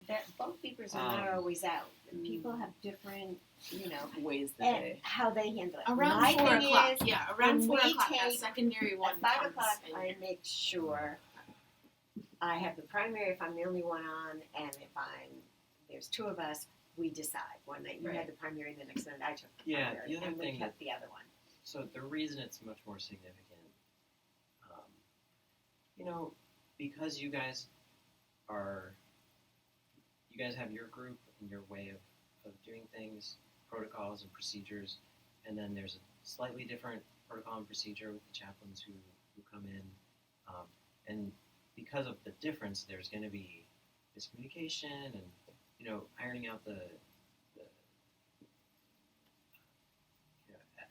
that both beepers are not always out. People have different, ways that and they how they handle it. Around My 4 thing o'clock. is, Yeah, around when 4 we o'clock. That take- secondary one at 5 comes o'clock, in. I make sure I have the primary if I'm the only one on, and if there's two of us, we decide. One night you had the primary, the next night I took the primary, the other and we thing kept the other one. So the reason it's much more significant, because you guys have your group and your way of doing things, protocols and procedures, and then there's a slightly different protocol and procedure with the chaplains who come in, and because of the difference, there's going to be miscommunication and ironing out the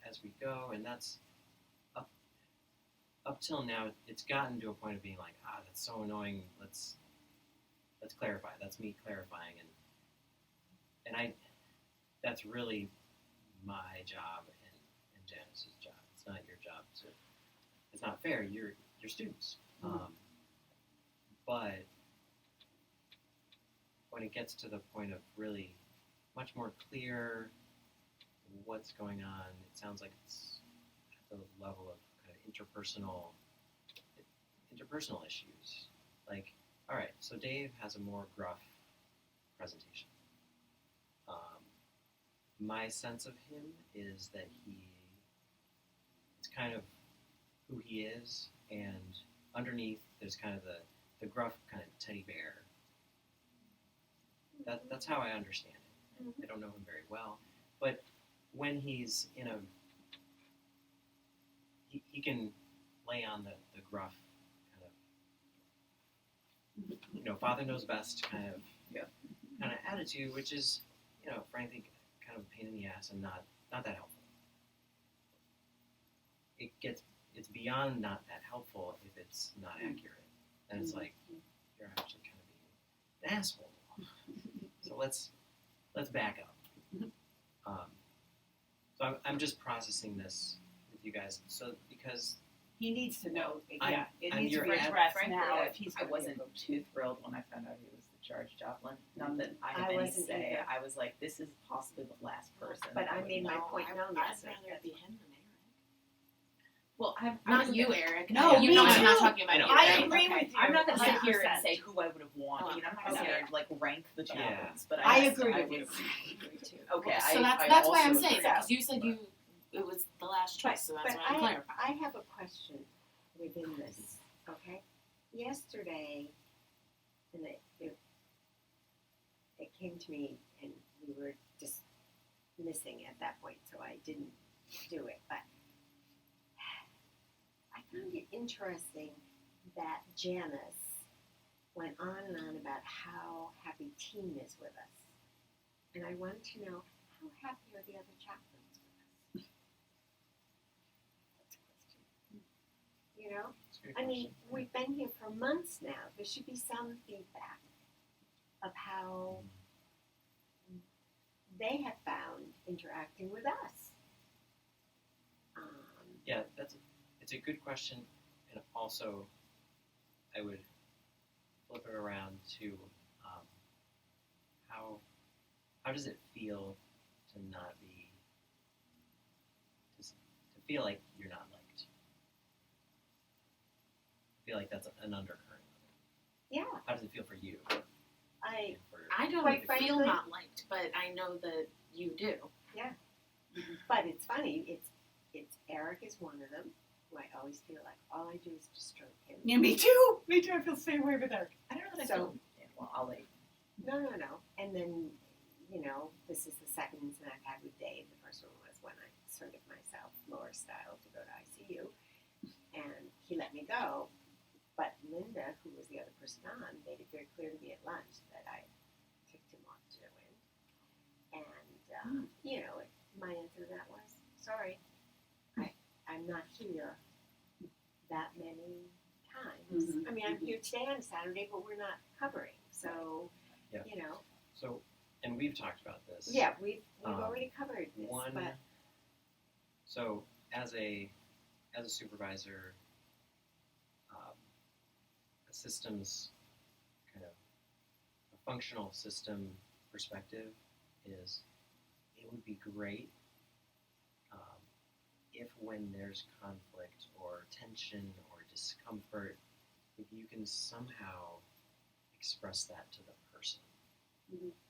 as we go, and that's up till now, it's gotten to a point of being like, that's so annoying. Let's clarify. That's me clarifying, and that's really my job and Janice's job. It's not your job. It's not fair. You're students, but when it gets to the point of really much more clear what's going on, it sounds like it's at the level of interpersonal issues. Like, all right, so Dave has a more gruff presentation. My sense of him is that it's kind of who he is, and underneath there's kind of the gruff kind of teddy bear. That's how I understand it. Mm-hmm. I don't know him very well, but when he's in he can lay on the gruff kind of, father knows best kind of attitude, which is, frankly, kind of a pain in the ass and not that helpful. It's beyond not that helpful if it's not accurate. And it's like, you're actually kind of being an asshole. So let's back up. So I'm just processing this with you guys. So because he needs to know. I'm It needs to your be ad- addressed Frankly, now. If he's I wasn't too thrilled when I found out he was the charge chaplain. Not that I I had any wasn't say. either. I was like, this is possibly the last person. But that I would made my know. point known I'd yesterday. rather it be him than Eric. Well, I Not was you, Eric. No, you me know I'm not too. talking about you. I right? agree with you. I'm not going to sit 100%. here and say who I would have wanted. I'm not going to Okay. sit here and rank the chaplains. But I just- agree I with you. was- Okay, So I that's why also I'm saying agree. that, because you said it was the last choice, so that's but why I'm clarifying. I have a question within this, okay? Yesterday, and it came to me, and we were just missing at that point, so I didn't do it. But I found it interesting that Janice went on and on about how happy Team is with us. And I want to know, how happy are the other chaplains with us? That's a question. It's a good I mean, question. we've been here for months now. There should be some feedback of how they have found interacting with us. Yeah, it's a good question, and also I would flip it around to how does it feel to not be to feel like you're not liked? I feel like that's an undercurrent. Yeah, How does it feel for you? I I don't Quite feel frankly- not liked, but I know that you do. but it's funny. It's Eric is one of them who I always feel like all I do is to stroke him. Yeah, me too. Me too. I feel the same way with Eric. I don't know that I So- feel. Yeah, well, I'll let you. No. And then, this is the second incident I've had with Dave. The first one was when I inserted myself floor style to go to ICU. And he let me go. But Linda, who was the other person on, made it very clear to me at lunch that I kicked him off to no end. And, my answer to that was, sorry, I'm not here that many times. Mhm. I mean, I'm here today on Saturday, but we're not covering. So, Yeah. So, and we've talked about this. yeah, we've Um, already covered this. But So as a supervisor, a systems kind of a functional system perspective is it would be great if when there's conflict or tension or discomfort, if you can somehow express that to the person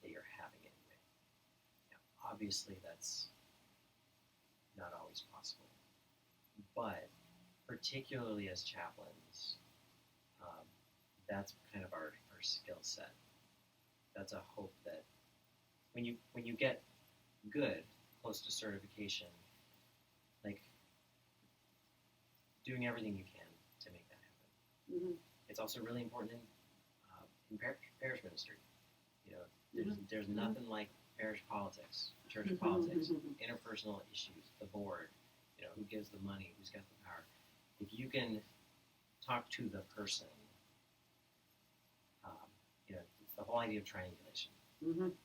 that you're having it with. Now, obviously, that's not always possible, but particularly as chaplains, that's kind of our skill set. That's a hope that when you get good, close to certification, like doing everything you can to make that happen. It's also really important in parish ministry. You know, there's nothing like parish politics, church politics, interpersonal issues, the board. You know, who gives the money, who's got the power. If you can talk to the person, you know, it's the whole idea of triangulation.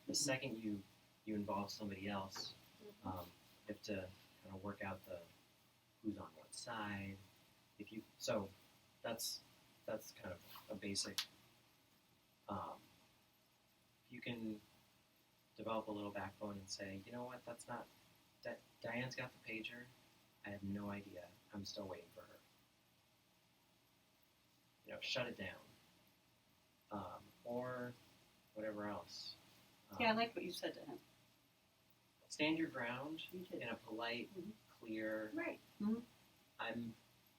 The second you involve somebody else, you have to kind of work out the who's on what side. So that's kind of a basic. If you can develop a little backbone and say, you know what, that's not. Diane's got the pager. I have no idea. I'm still waiting for her. You know, shut it down, or whatever else. Yeah, I like what you said to him. Stand your ground You did. in a polite, clear. Right.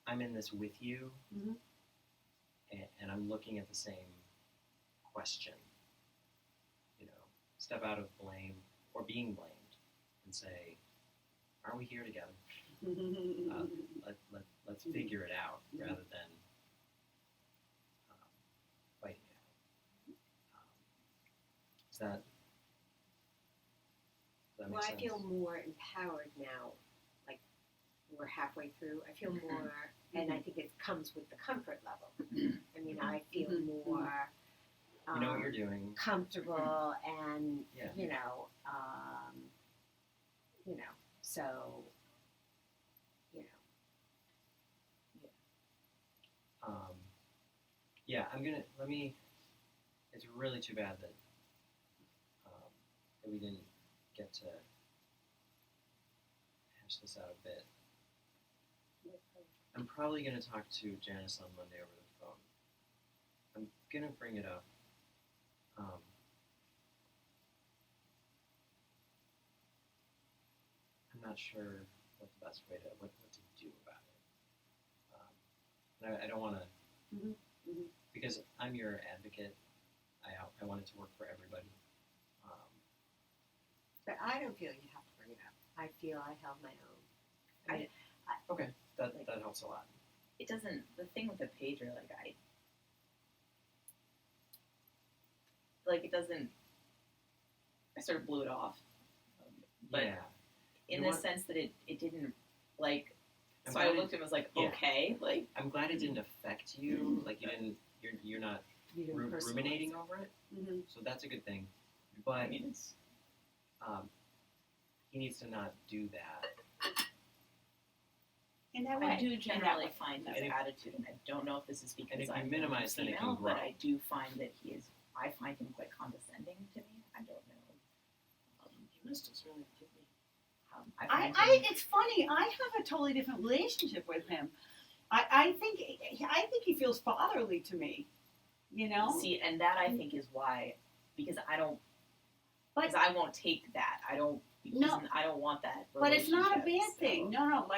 I'm in this with you, and I'm looking at the same question. You know, step out of blame or being blamed, and say, "Aren't we here together? Let's figure it out rather than fighting it out." Does that Well, make sense? I feel more empowered now. Like we're halfway through. I feel more, and I think it comes with the comfort level. I mean, I feel more. You know what you're doing. Comfortable and Yeah. you know, so Yeah, it's really too bad that we didn't get to hash this out a bit. I'm probably going to talk to Janice on Monday over the phone. I'm going to bring it up. I'm not sure what the best way what to do about it. And I don't want to, because I'm your advocate. I want it to work for everybody. but I don't feel you have to bring it up. I feel I held my own. I mean, Okay, that helps a lot. It doesn't, the thing with the pager, it doesn't, I sort of blew it off. But yeah. in You the want- sense that it didn't, I'm so I glad looked at it and was like, yeah. okay, I'm glad it didn't affect you. Like you're not you didn't personalize ruminating it. over it. So that's a good thing. I But mean, it's, he needs to not do that. In that way. I do generally way. find his And if- attitude, and I don't know if this is and because if you I'm minimize, then it can female, but grow. I do find that I find him quite condescending to me. I don't know. You must just really like me. I find him, It's funny. I have a totally different relationship with him. I think he feels fatherly to me. You know. see, and that I think is why, because I don't, But- because I won't take that. I don't. Because No. I don't want that. But it's not a bad relationship, thing. so- No.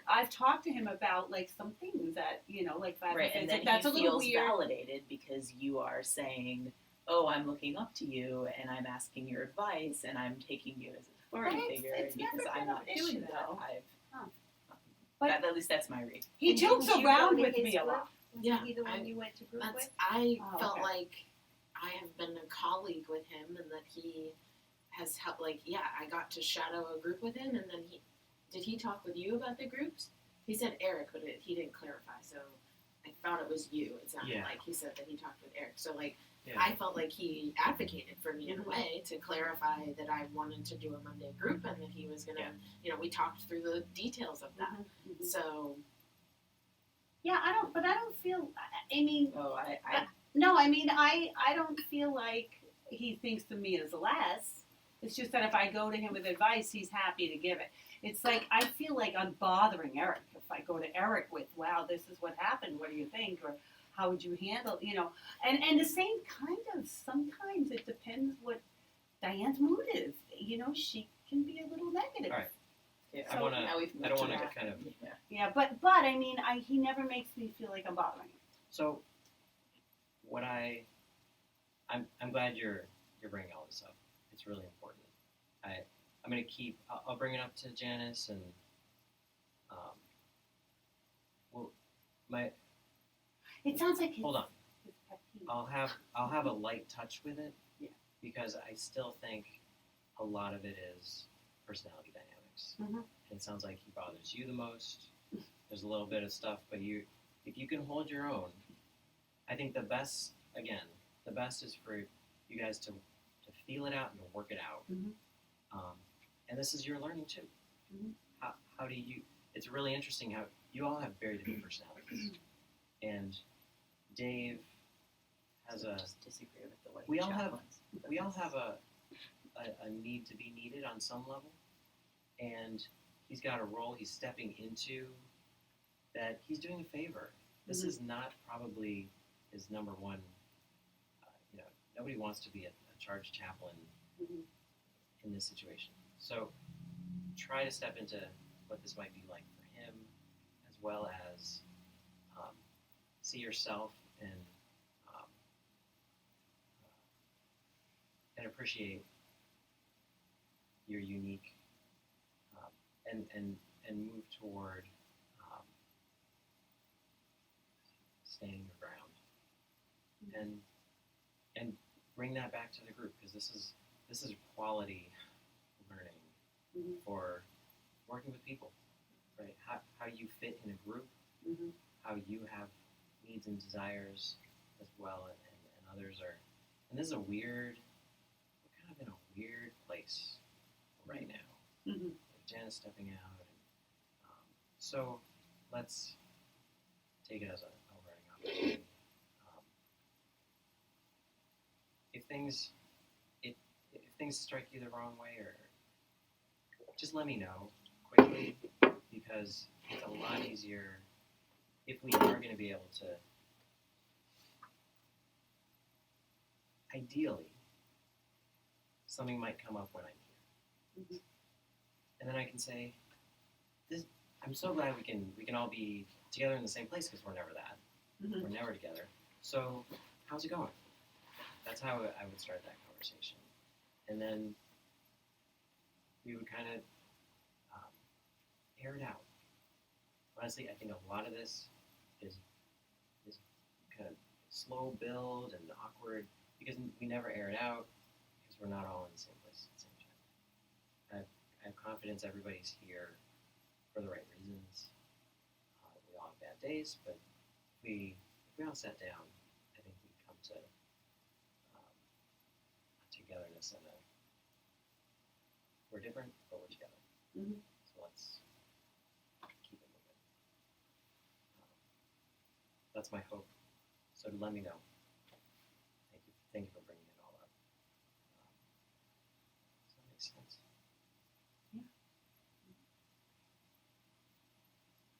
I've talked to him about some things that Right, and then that's he a little feels weird. validated because you are saying, "Oh, I'm looking up to you, and I'm asking your advice, and I'm taking you as an authority But figure." it's And because never I'm been not an doing issue, that, though. But at least that's my read. He And jokes didn't you around go to with his me a group? lot. Was Yeah, he the one I- you went to group That's with? I Oh, felt okay. like I have been a colleague with him, and that he has helped. I got to shadow a group with him, and then did he talk with you about the groups? He said Eric, but he didn't clarify. So I thought it was you. It sounded Yeah. like he said that he talked with Eric. So Yeah. I felt like he advocated for me in a way to clarify that I wanted to do a Monday group, and that he was gonna, we talked through the details of that. So Yeah, I don't feel. I mean, Oh, no, I mean, I don't feel like he thinks of me as less. It's just that if I go to him with advice, he's happy to give it. It's like I feel like I'm bothering Eric if I go to Eric with, "Wow, this is what happened. What do you think?" or "How would you handle?" And the same kind of. Sometimes it depends what Diane's mood is. She can be a little negative. All right. Yeah. I wanna- now we've I don't moved want to that. kind of. Yeah. Yeah, but I mean, he never makes me feel like I'm bothering him. So, what I'm glad you're bringing all this up. It's really important. I'm gonna keep. I'll bring it up to Janice and. Well, It sounds like hold on. his pet peeve. I'll have a light touch with it. Yeah. Because I still think a lot of it is personality dynamics. Mhm. And it sounds like he bothers you the most. There's a little bit of stuff, but if you can hold your own, I think the best is for you guys to feel it out and to work it out. Mhm. And this is your learning too. Mhm. How do you? It's really interesting how you all have very different personalities, and Dave has I a. just disagree with the way We all have- chaplains, but We all that's- have a need to be needed on some level, and he's got a role he's stepping into that he's doing a favor. This is not probably his number one. Nobody wants to be a charge chaplain Mhm. in this situation. So try to step into what this might be like for him, as well as see yourself and appreciate your unique and move toward standing your ground and bring that back to the group, because this is quality learning Mhm. for working with people, right? How you fit in a group, Mhm. how you have needs and desires as well, and others are. And this is we're kind of in a weird place right now. Mhm. Janice stepping out, and so let's take it as a learning opportunity. If things strike you the wrong way, or just let me know quickly, because it's a lot easier if we are going to be able to. Ideally, something might come up when I'm here, Mhm. and then I can say, "This. I'm so glad we can all be together in the same place, because we're never that. Mhm. We're never together. So, how's it going?" That's how I would start that conversation, and then we would kind of air it out. Honestly, I think a lot of this is kind of slow build and awkward, because we never air it out, because we're not all in the same place at the same time. I have confidence everybody's here for the right reasons. We all have bad days, but if we all sat down, I think we'd come to togetherness, and we're different, but we're together. Mhm. So let's keep it moving. That's my hope. So let me know. Thank you for bringing it all up. Does that make sense?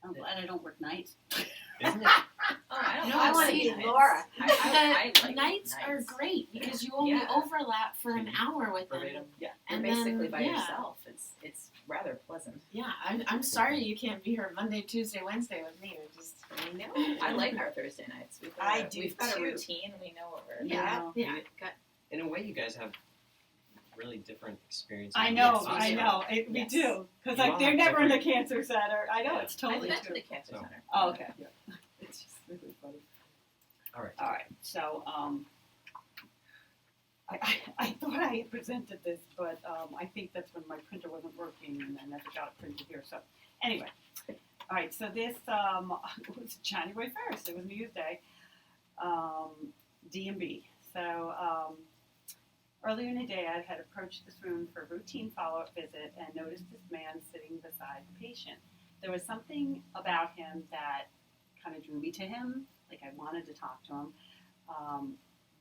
I'm glad I don't work nights. Isn't it? Oh, I don't No, I want to see, be Laura. I The like nights are nights. great because you only Yeah. overlap for an hour with them. Verbatim? You're And basically then, by yeah. yourself. It's rather pleasant. Yeah, I'm sorry you can't be here Monday, Tuesday, Wednesday with me. We're just No. I like our Thursday nights. We've got I a, do we've got too. a routine. We know what we're Yeah. yeah. In a way, you guys have really different experiences. I know, Yes, I know. We Yes. do. Because You like all they're have never in the different- cancer center. I know, Yeah. it's I've totally been to true. the cancer So- center. Oh, okay. It's just really funny. All right. All right. So I thought I had presented this, but I think that's when my printer wasn't working, and I never got it printed here. So anyway, all right. So this was January 1st. It was New Year's Day. D&B. So earlier in the day, I had approached this room for a routine follow-up visit and noticed this man sitting beside the patient. There was something about him that kind of drew me to him. Like I wanted to talk to him.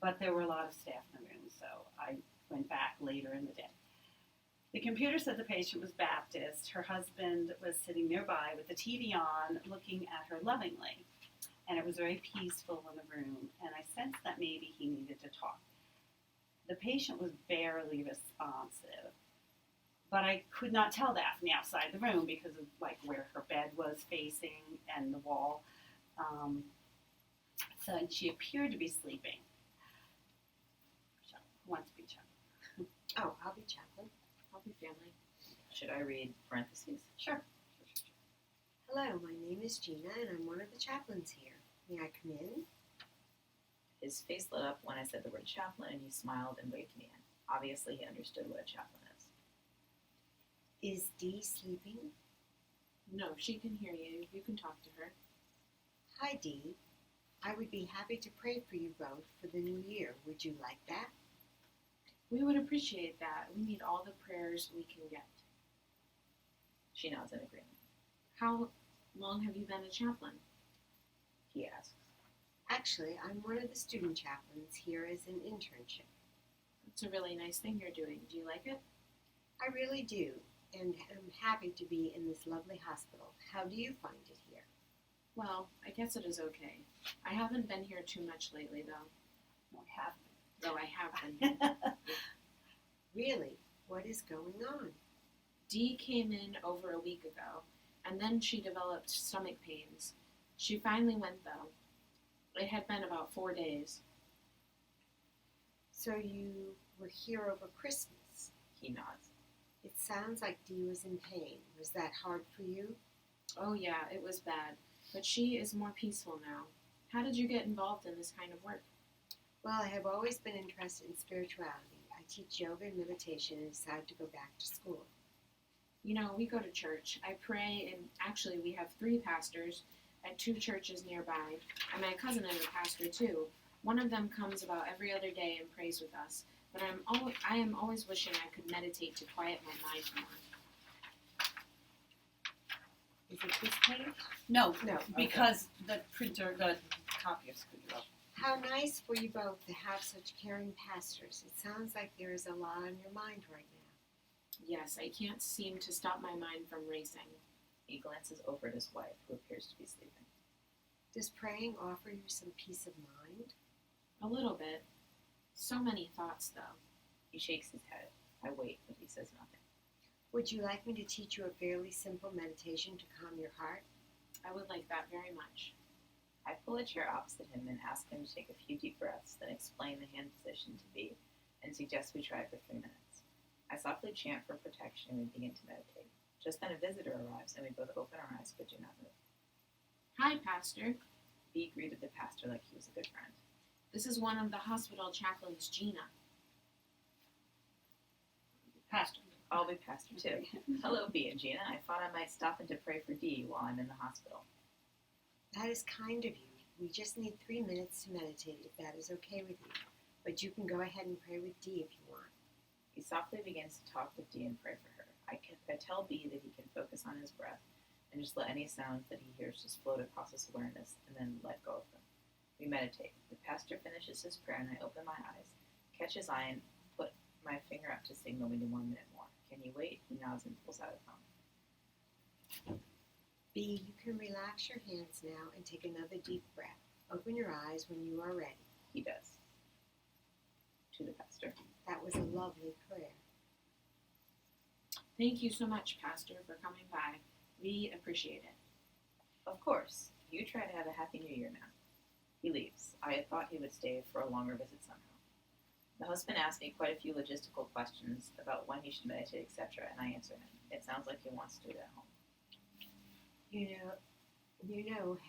but there were a lot of staff in the room, so I went back later in the day. The computer said the patient was Baptist. Her husband was sitting nearby with the TV on, looking at her lovingly. And it was very peaceful in the room, and I sensed that maybe he needed to talk. The patient was barely responsive, but I could not tell that from the outside the room because of like where her bed was facing and the wall. So and she appeared to be sleeping. So, who wants to be chaplain? Oh, I'll be chaplain. I'll be family. Should I read parentheses? Sure. Hello, my name is Gina, and I'm one of the chaplains here. May I come in? His face lit up when I said the word chaplain, and he smiled and waved me in. Obviously, he understood what a chaplain is. Is Dee sleeping? No, she can hear you. You can talk to her. Hi, Dee. I would be happy to pray for you both for the new year. Would you like that? We would appreciate that. We need all the prayers we can get. She nods in agreement. How long have you been a chaplain? He asks. Actually, I'm one of the student chaplains here as an internship. It's a really nice thing you're doing. Do you like it? I really do, and am happy to be in this lovely hospital. How do you find it here? Well, I guess it is okay. I haven't been here too much lately, though. No, I haven't. Though I have been here. Really? What is going on? Dee came in over a week ago, and then she developed stomach pains. She finally went, though. It had been about 4 days. So you were here over Christmas? He nods. It sounds like Dee was in pain. Was that hard for you? Oh yeah, it was bad. But she is more peaceful now. How did you get involved in this kind of work? Well, I have always been interested in spirituality. I teach yoga and meditation and decided to go back to school. You know, we go to church. I pray, and actually we have 3 pastors at 2 churches nearby, and my cousin is a pastor too. One of them comes about every other day and prays with us, but I am always wishing I could meditate to quiet my mind more. Is it this page? No, No. because the copier screwed up. How nice for you both to have such caring pastors. It sounds like there is a lot on your mind right now. Yes, I can't seem to stop my mind from racing. He glances over at his wife, who appears to be sleeping. Does praying offer you some peace of mind? A little bit. So many thoughts, though. He shakes his head. I wait, but he says nothing. Would you like me to teach you a fairly simple meditation to calm your heart? I would like that very much. I pull a chair opposite him and ask him to take a few deep breaths, then explain the hand position to be, and suggest we try it for 3 minutes. I softly chant for protection and we begin to meditate. Just then a visitor arrives and we both open our eyes but do not move. Hi, Pastor. B greeted the pastor like he was a good friend. This is one of the hospital chaplains, Gina. Pastor. I'll be pastor too. Hello, B and Gina. I thought I might stop in to pray for D while I'm in the hospital. That is kind of you. We just need 3 minutes to meditate if that is okay with you. But you can go ahead and pray with Dee if you want. He softly begins to talk with D and pray for her. I tell B that he can focus on his breath and just let any sounds that he hears just float across his awareness and then let go of them. We meditate. The pastor finishes his prayer and I open my eyes, catch his eye and put my finger up to signal me to 1 minute more. Can you wait? He nods and pulls out a phone. B, you can relax your hands now and take another deep breath. Open your eyes when you are ready. He does. To the pastor. That was a lovely prayer. Thank you so much, Pastor, for coming by. We appreciate it. Of course. You try to have a happy new year now. He leaves. I had thought he would stay for a longer visit somehow. The husband asked me quite a few logistical questions about when he should meditate, etc., and I answer him. It sounds like he wants to do it at home.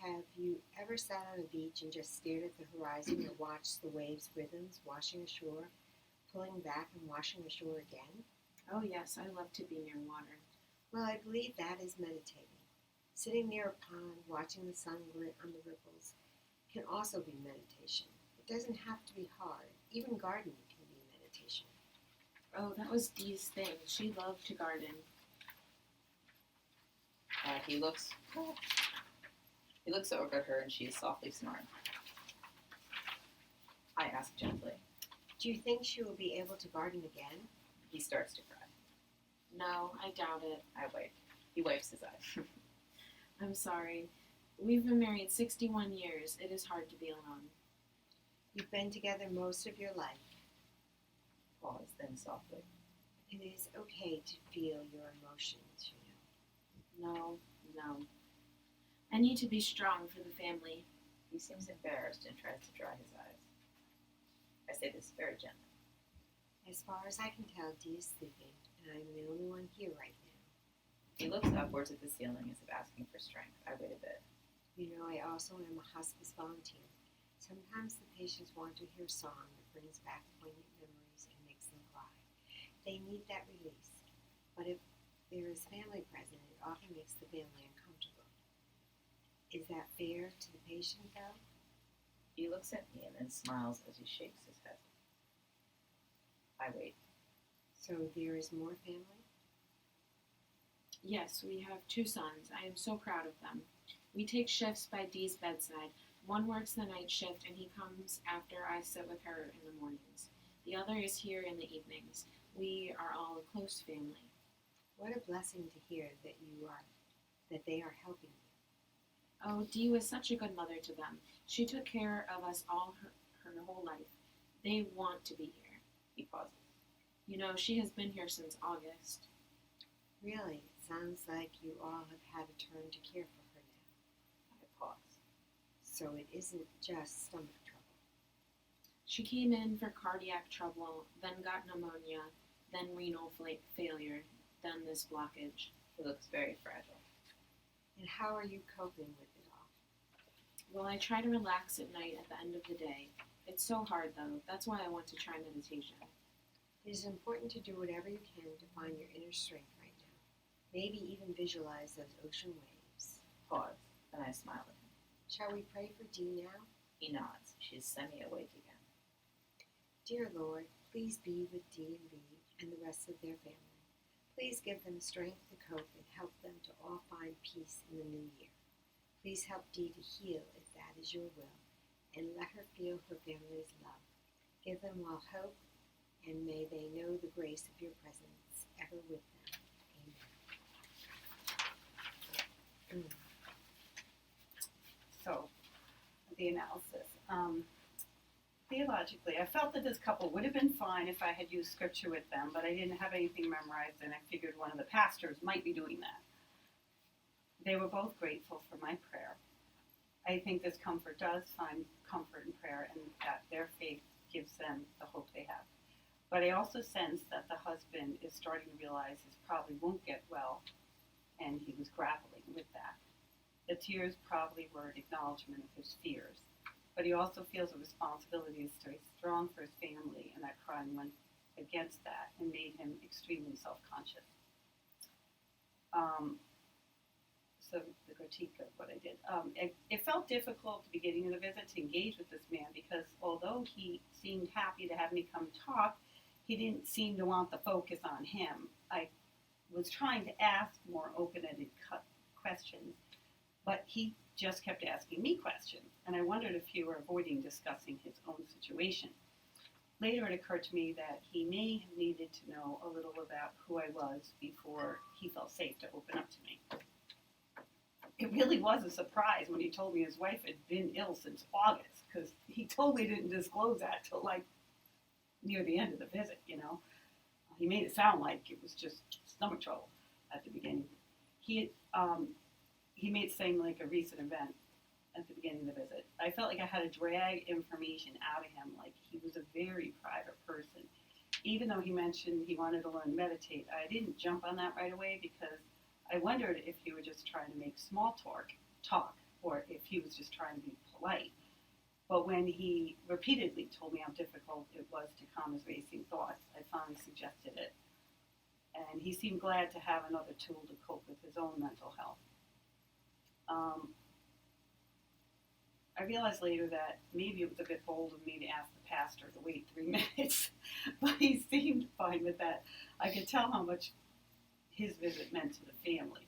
Have you ever sat on a beach and just stared at the horizon or watched the waves' rhythms washing ashore, pulling back and washing ashore again? Oh yes, I love to be near water. Well, I believe that is meditating. Sitting near a pond, watching the sun glint on the ripples, can also be meditation. It doesn't have to be hard. Even gardening can be meditation. Oh, that was Dee's thing. She loved to garden. He looks over at her and she is softly snoring. I ask gently. Do you think she will be able to garden again? He starts to cry. No, I doubt it. I wipe. He wipes his eyes. I'm sorry. We've been married 61 years. It is hard to be alone. You've been together most of your life. Pause, then softly. It is okay to feel your emotions, you know. No. I need to be strong for the family. He seems embarrassed and tries to dry his eyes. I say this very gently. As far as I can tell, Dee is sleeping, and I'm the only one here right now. He looks upwards at the ceiling as if asking for strength. I wait a bit. You know, I also am a hospice volunteer. Sometimes the patients want to hear a song that brings back poignant memories and makes them cry. They need that release. But if there is family present, it often makes the family uncomfortable. Is that fair to the patient, though? He looks at me and then smiles as he shakes his head. I wait. So there is more family? Yes, we have 2 sons. I am so proud of them. We take shifts by Dee's bedside. One works the night shift and he comes after I sit with her in the mornings. The other is here in the evenings. We are all a close family. What a blessing to hear that they are helping you. Oh, Dee was such a good mother to them. She took care of us all her whole life. They want to be here. He pauses. You know, she has been here since August. Really, it sounds like you all have had a turn to care for her now. I pause. So it isn't just stomach trouble. She came in for cardiac trouble, then got pneumonia, then renal failure, then this blockage. He looks very fragile. And how are you coping with it all? Well, I try to relax at night at the end of the day. It's so hard, though. That's why I want to try meditation. It is important to do whatever you can to find your inner strength right now. Maybe even visualize those ocean waves. Pause. Then I smile at him. Shall we pray for Dee now? He nods. She is semi-awake again. Dear Lord, please be with Dee and Bee and the rest of their family. Please give them strength to cope and help them to all find peace in the new year. Please help Dee to heal if that is your will, and let her feel her family's love. Give them all hope, and may they know the grace of your presence ever with them. Amen. So, the analysis. Theologically, I felt that this couple would have been fine if I had used scripture with them, but I didn't have anything memorized, and I figured one of the pastors might be doing that. They were both grateful for my prayer. I think this comfort does find comfort in prayer, and that their faith gives them the hope they have. But I also sense that the husband is starting to realize he probably won't get well, and he was grappling with that. The tears probably were an acknowledgement of his fears, but he also feels a responsibility to stay strong for his family, and that crying went against that and made him extremely self-conscious. So the critique of what I did. It felt difficult at the beginning of the visit to engage with this man because although he seemed happy to have me come talk, he didn't seem to want the focus on him. I was trying to ask more open-ended questions, but he just kept asking me questions, and I wondered if he were avoiding discussing his own situation. Later it occurred to me that he may have needed to know a little about who I was before he felt safe to open up to me. It really was a surprise when he told me his wife had been ill since August, because he totally didn't disclose that till like near the end of the visit, you know. He made it sound like it was just stomach trouble at the beginning. He made it seem like a recent event at the beginning of the visit. I felt like I had to drag information out of him, like he was a very private person. Even though he mentioned he wanted to learn to meditate, I didn't jump on that right away because I wondered if he were just trying to make small talk, or if he was just trying to be polite. But when he repeatedly told me how difficult it was to calm his racing thoughts, I finally suggested it. And he seemed glad to have another tool to cope with his own mental health. I realized later that maybe it was a bit bold of me to ask the pastor to wait 3 minutes, but he seemed fine with that. I could tell how much his visit meant to the family.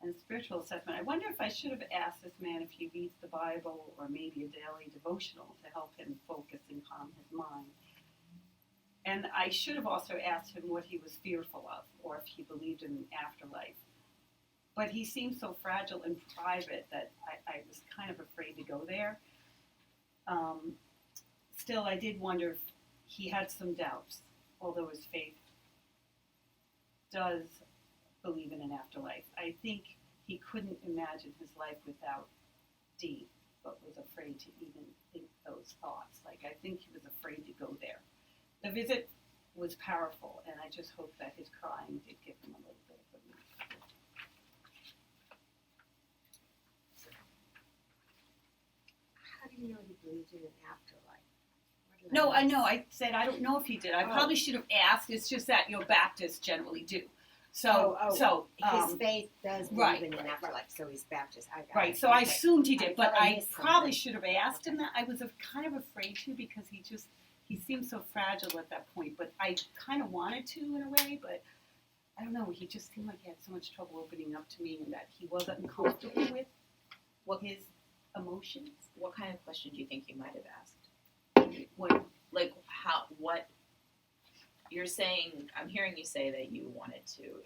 And a spiritual assessment. I wonder if I should have asked this man if he reads the Bible or maybe a daily devotional to help him focus and calm his mind. And I should have also asked him what he was fearful of or if he believed in an afterlife. But he seemed so fragile and private that I was kind of afraid to go there. Still, I did wonder if he had some doubts, although his faith does believe in an afterlife. I think he couldn't imagine his life without Dee, but was afraid to even think those thoughts. Like, I think he was afraid to go there. The visit was powerful, and I just hope that his crying did give him a little bit of relief. How do you know he believed in an afterlife? What did No, I miss? know. I said I don't know if he did. I Oh. probably should have asked. It's just that Baptists generally do. So, His faith does believe right, in an right, afterlife, so he's Baptist. I got right. it. So I Okay. assumed he did, but thought I I missed probably something. should have asked him Okay. that. I was kind of afraid to because he seemed so fragile at that point. But I kind of wanted to in a way, but I don't know. He just seemed like he had so much trouble opening up to me, and that he wasn't comfortable with his emotions. What kind of question do you think you might have asked? What? Like what you're saying, I'm hearing you say that you wanted to,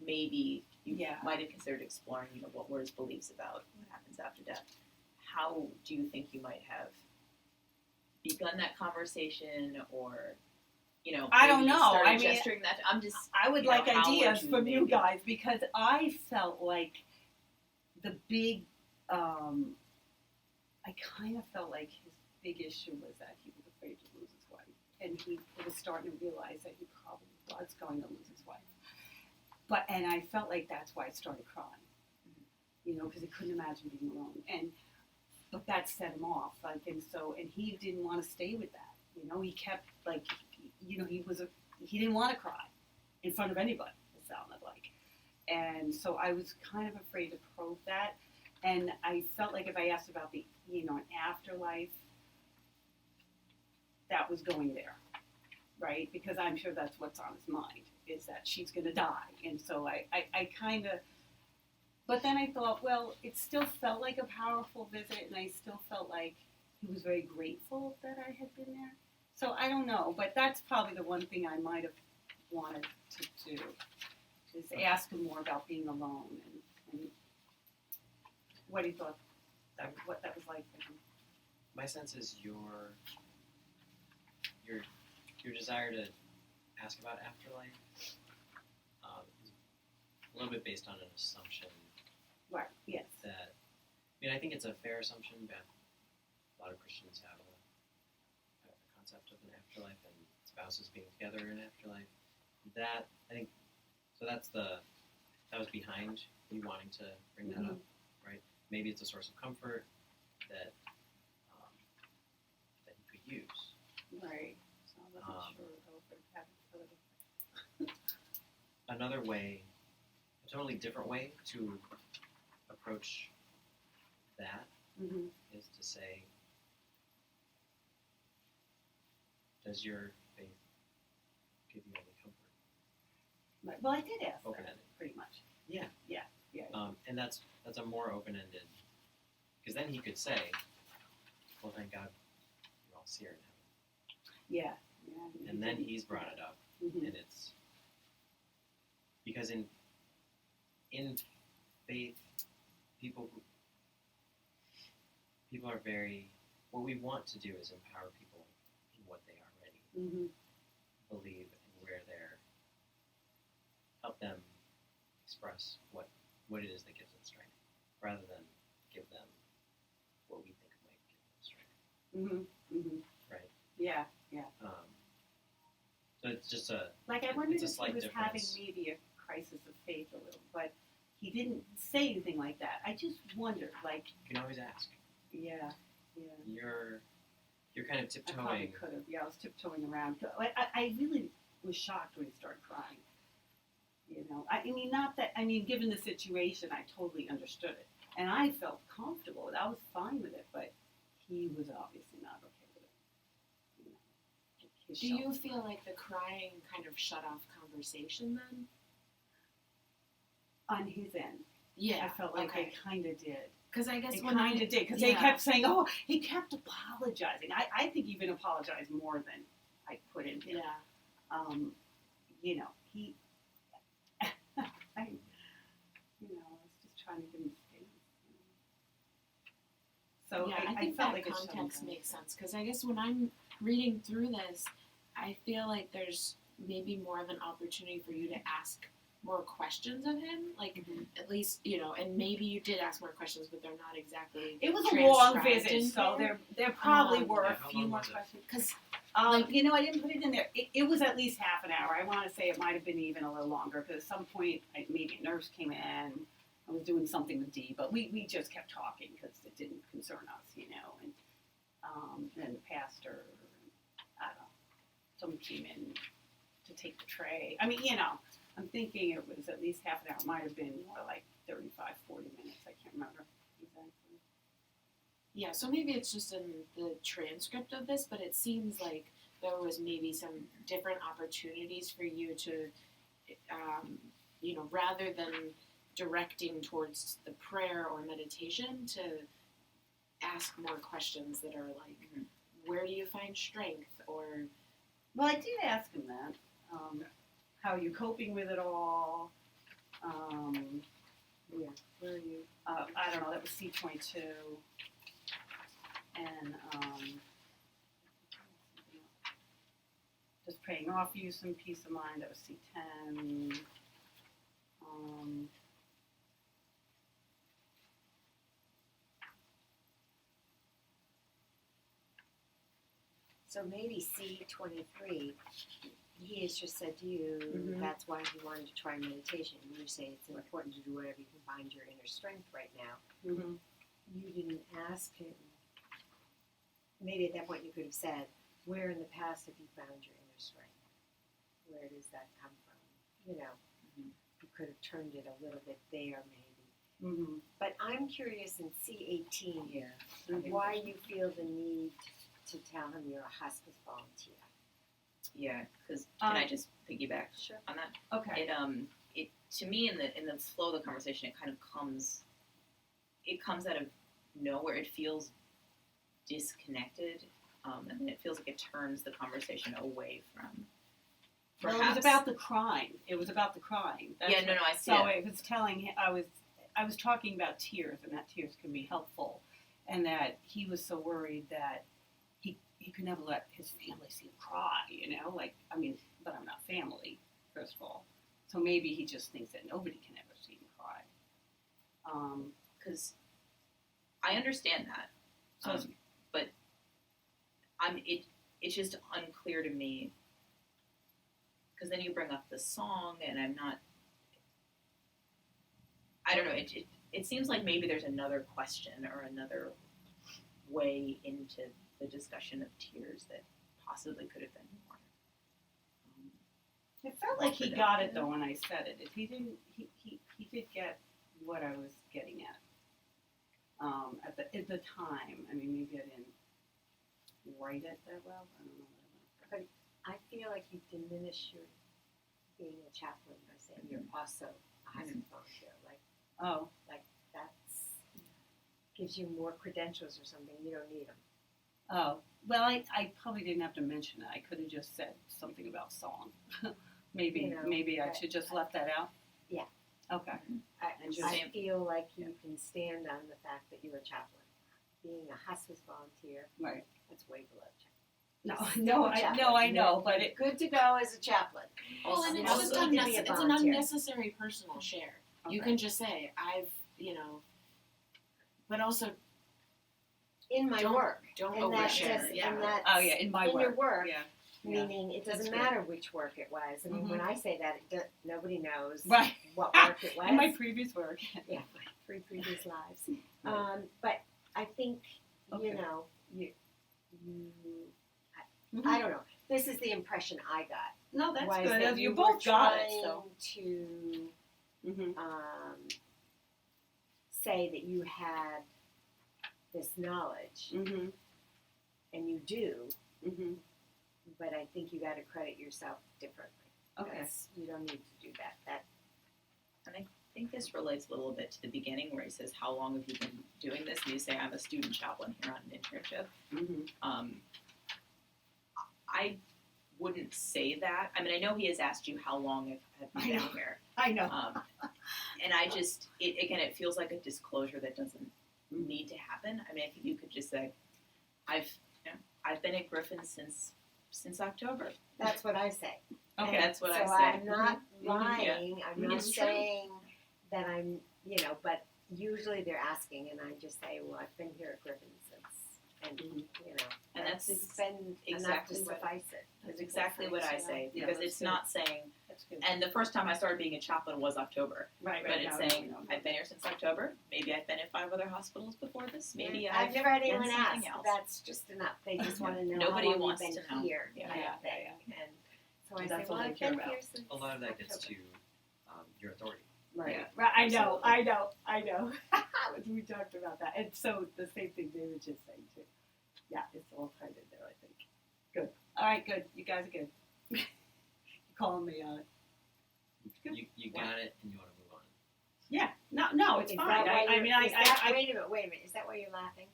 maybe you Yeah. might have considered exploring, what were his beliefs about what happens after death. How do you think you might have begun that conversation, or, I don't maybe know. started I mean, gesturing that? I'm just, I would you know, like how would ideas you from you maybe- guys because I felt like the big, I kind of felt like his big issue was that he was afraid to lose his wife. And he was starting to realize that he probably was going to lose his wife. And I felt like that's why I started crying, because he couldn't imagine being alone. But that set him off, and he didn't want to stay with that. He kept he didn't want to cry in front of anybody. It sounded like, and so I was kind of afraid to probe that, and I felt like if I asked about the an afterlife, that was going there, right? Because I'm sure that's what's on his mind is that she's going to die, and so I kind of. But then I thought, well, it still felt like a powerful visit, and I still felt like he was very grateful that I had been there. So I don't know, but that's probably the one thing I might have wanted to do, is ask him more about being alone and what he thought, what that was like for him. My sense is your desire to ask about afterlife is a little bit based on an assumption Right, yes. that, I think it's a fair assumption that a lot of Christians have a concept of an afterlife and spouses being together in an afterlife. That, I think, so that was behind you wanting to bring that up, right? Maybe it's a source of comfort that that you could use. Right. So I wasn't sure though if it had Another way, a totally different way to approach that mm-hmm. is to say, does your faith give you any comfort? Right. Well, I did ask that, Open-ended. pretty much. Yeah. Yeah. And that's a more open-ended, because then he could say, well, thank God you're all seared in heaven. Yeah. And then he's brought it up, Mm-hmm. and it's because in faith, people are very, what we want to do is empower people in what they already Mm-hmm. believe and where they're, help them express what it is that gives them strength, rather than give them what we think might give them strength. Mm-hmm. Mm-hmm. Right. Yeah. So it's just a, Like I wondered It's a if he slight was having difference. maybe a crisis of faith a little, but he didn't say anything like that. I just wondered, like, you can always ask. yeah. You're kind of I probably tiptoeing. could have. Yeah, I was tiptoeing around. I really was shocked when he started crying. Given the situation, I totally understood it. And I felt comfortable. I was fine with it, but he was obviously not okay with it. Do you feel like the crying kind of shut off conversation then? On his end. Yeah. I felt like okay. they kind of did. Because I guess They when I kind of did, because yeah. they kept saying, "Oh, he kept apologizing." I think even apologized more than I put in there. Yeah. You know, he, I was just trying to give him space. So yeah, I I think felt that like it context showed makes sense because I guess when I'm reading through this, I feel like there's maybe more of an opportunity for you to ask more questions of him, like Mhm. at least and maybe you did ask more questions, but they're not exactly. It was a long transcribed visit, in so here. there probably were Yeah, a how few long more was it? questions. Because I didn't put it in there. It was at least half an hour. I want to say it might have been even a little longer because at some point maybe a nurse came in. I was doing something with Dee, but we just kept talking because it didn't concern us, And then the pastor, I don't know, someone came in to take the tray. I mean, I'm thinking it was at least half an hour. It might have been more like 35, 40 minutes. I can't remember exactly. yeah, so maybe it's just in the transcript of this, but it seems like there was maybe some different opportunities for you to, rather than directing towards the prayer or meditation, to ask more questions that are like, where do you find strength? Or, Well, I did ask him that. How are you coping with it all? Where are you? I don't know, that was C22. And just praying off you some peace of mind, that was C10. So maybe C23, he has just said to you Mhm. that's why he wanted to try meditation. You say it's important to do whatever you can find your inner strength right now. Mm-hmm. You didn't ask him. Maybe at that point you could have said, where in the past have you found your inner strength? Where does that come from? You could have turned it a little bit there maybe. Mm-hmm. But I'm curious in C18, Yeah. why you feel the need to tell him you're a hospice volunteer. Yeah, because can I just piggyback Sure. on that? Okay. It to me in the flow of the conversation, it kind of comes out of nowhere. It feels disconnected, and then it feels like it turns the conversation away from. Well, Perhaps. it was about the crying. That's Yeah, no, I see So that. it was telling him, I was talking about tears, and that tears can be helpful, and that he was so worried that he could never let his family see him cry, but I'm not family, first of all. So maybe he just thinks that nobody can ever see him cry. Because I understand that, So but it's just unclear to me. Because then you bring up the song, and I don't know. It seems like maybe there's another question or another way into the discussion of tears that possibly could have been more. it felt like he got it though when I said it. He didn't. He did get what I was getting at. At the time, I mean, maybe I didn't write it that well. I don't know. But I feel like you diminish your being a chaplain by saying you're also a hospice volunteer. Oh. That's gives you more credentials or something. You don't need them. Oh, well, I probably didn't have to mention it. I could have just said something about song. maybe I should just left that out. Yeah. Okay. And just I feel like you can stand on the fact that you're a chaplain. Being a hospice volunteer, right. that's way below chaplain. I know, but it. Good to go as a chaplain. well, and it's Also just need to be a it's an volunteer. unnecessary personal share. You Okay. can just say, but also In my don't, work. don't And that overshare. just, Yeah. and that's Oh yeah, in my in your work. work. Yeah. Meaning it doesn't That's good. matter which work it was. I mean, when I say that, nobody knows Right. what work it was. In my previous work. Yeah, my 3 previous lives. Right. But I think, Okay. I don't know. This is the impression I got. No, that's was good. that You were both got it. trying So. to Mm-hmm. say that you had this knowledge, Mm-hmm. and you do, Mm-hmm. but I think you got to credit yourself differently. Okay. You don't need to do that. think this relates a little bit to the beginning where he says, how long have you been doing this? And you say, I'm a student chaplain here on an internship. I wouldn't say that. I mean, I know he has asked you how long have you been here. I know. And I just, it feels like a disclosure that doesn't need to happen. I mean, I think you could just say, I've been at Griffin since October. That's what I say. Okay, And that's what I so say. I'm not lying. I'm not It's true. saying that I'm, but usually they're asking, and I just say, well, I've been here at Griffin since, and And that's been exactly enough to what- suffice it. That's exactly what I say, Yeah, because that's it's good. not saying, That's good. and the first time I started being a chaplain was October, Right, but right. it's no, saying, no, no. I've been here since October, maybe I've been at 5 other hospitals before this, maybe I've never had done anyone ask. something else. That's just enough. They just want to know Nobody how long wants you've to been know. here, Yeah. kind Yeah, of thing. yeah, And so I That's say, all well, they I've care been about. here since A lot of that gets October. to your authority. Right, Yeah. right. I know, Absolutely. I know. We talked about that. And so the same thing they were just saying too. Yeah, it's all kind of there, I think. Good. All right, good. You guys are good. You're calling me on it. Good. You got it, and you want to move on. Yeah. No, it's Is fine. that why I you're- mean, is that- I wait a minute. Is that why you're laughing?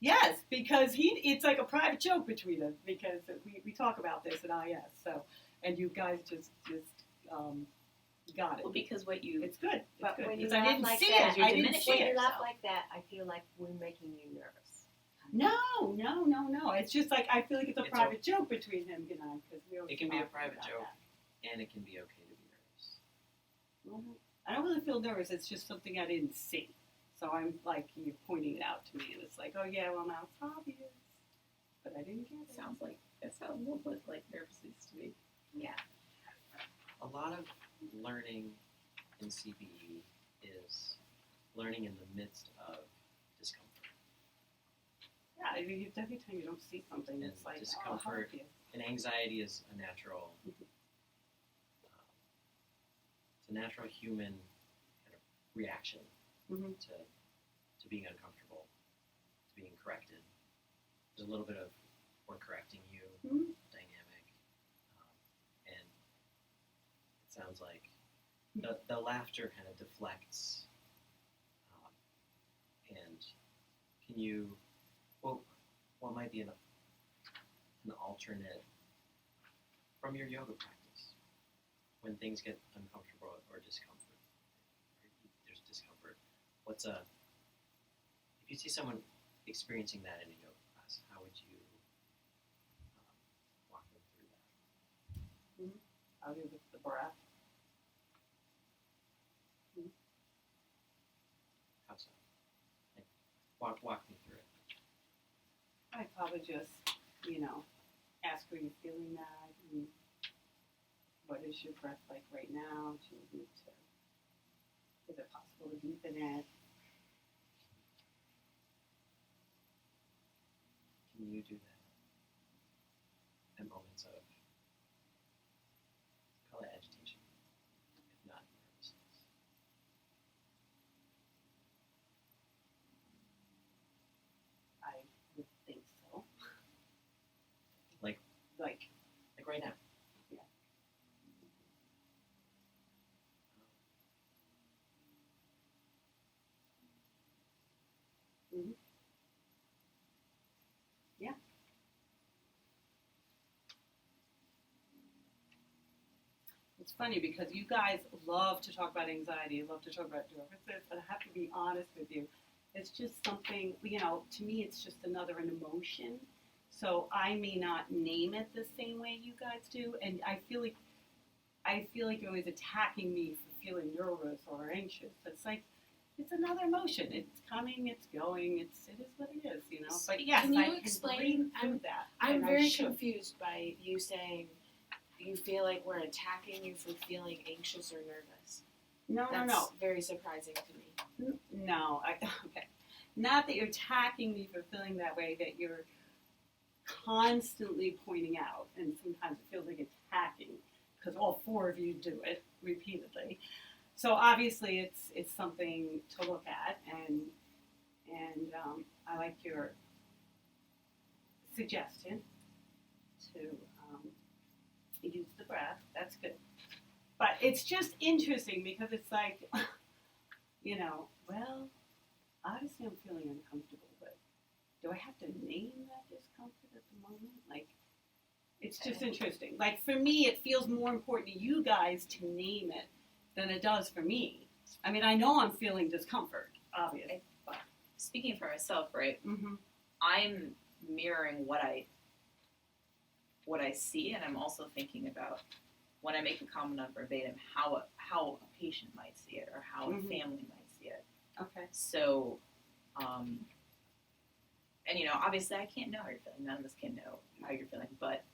yes, because it's like a private joke between us because we talk about this at IS. So, and you guys just got it. Well, because what you, It's good. It's But good. when you Because I laugh didn't like see that, it. you're I didn't diminishing see When it. you laugh yourself. like that, I feel like we're making you nervous. No. It's just like I feel like it's a It's private joke between him and I because we always It can be a talk private about joke. that. And it can be okay to be nervous. Mhm. I don't really feel nervous. It's just something I didn't see. So I'm like you're pointing it out to me, and it's like, oh yeah, well now it's obvious, but I didn't get it. sounds like a little bit like nervousness to me. Yeah. A lot of learning in CBE is learning in the midst of discomfort. Yeah, I mean, every time you don't see something, And it's like discomfort. Oh, how And anxiety is a natural, it's a natural human kind of reaction Mhm. to being uncomfortable, to being corrected. There's a little bit of we're correcting you Mhm. dynamic, and it sounds like the laughter kind of deflects. And can you, what might be an alternate from your yoga practice when things get uncomfortable or discomfort? There's discomfort. If you see someone experiencing that in a yoga class, how would you walk them through that? I'll do the breath. How so? Like, walk me through it. I'd probably just, ask where you're feeling that and what is your breath like right now? Do you need to, is it possible to deepen it? Can you do that at moments of, call it agitation, if not nervousness? I would think so. Like right now. Yeah. Mm-hmm. Yeah. It's funny because you guys love to talk about anxiety, you love to talk about nervousness, but I have to be honest with you. It's just something, to me it's just an emotion. So I may not name it the same way you guys do, and I feel like you're always attacking me for feeling nervous or anxious. It's like, it's another emotion. It's coming, it's going, it is what it is, But yes, Can you I can explain- breathe through that. I'm and I very should. confused by you saying you feel like we're attacking you for feeling anxious or nervous. No, That's very surprising to me. No, okay. Not that you're attacking me for feeling that way, that you're constantly pointing out, and sometimes it feels like attacking, because all four of you do it repeatedly. So obviously it's something to look at, and I like your suggestion to use the breath. That's good. But it's just interesting because it's like, you know, well, obviously I'm feeling uncomfortable, but do I have to name that discomfort at the moment? Like, it's just interesting. Like, for me, it feels more important to you guys to name it than it does for me. I mean, I know I'm feeling discomfort, obviously. Speaking for myself, right? Mm-hmm. I'm mirroring what I see, and I'm also thinking about when I make a comment on verbatim how a patient might see it or how a family might see it. Okay. So, and obviously I can't know how you're feeling. None of us can know how you're feeling, but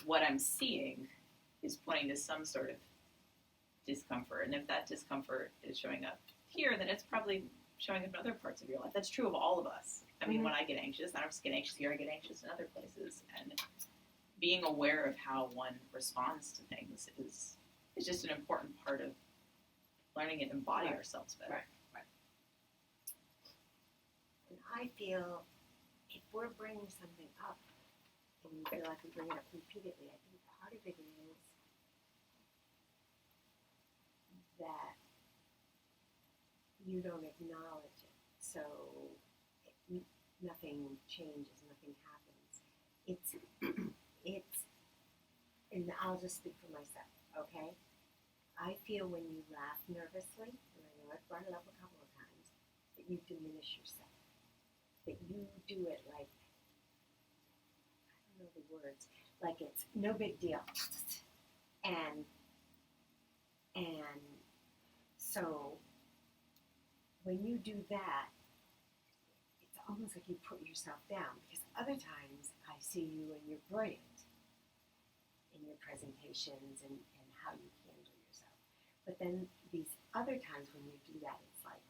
what I'm seeing is pointing to some sort of discomfort, and if that discomfort is showing up here, then it's probably showing up in other parts of your life. That's true of all of us. I mean, when I get anxious, I don't just get anxious here, I get anxious in other places. And being aware of how one responds to things is just an important part of learning and embody ourselves better. Right. And I feel if we're bringing something up and you feel like we bring it up repeatedly, I think part of it is that you don't acknowledge it. So nothing changes, nothing happens. It's, and I'll just speak for myself, okay? I feel when you laugh nervously, and I know I've brought it up a couple of times, that you diminish yourself. That you do it like, I don't know the words, like it's no big deal. And so when you do that, it's almost like you put yourself down, because other times I see you and you're brilliant in your presentations and how you handle yourself. But then these other times when you do that, it's like,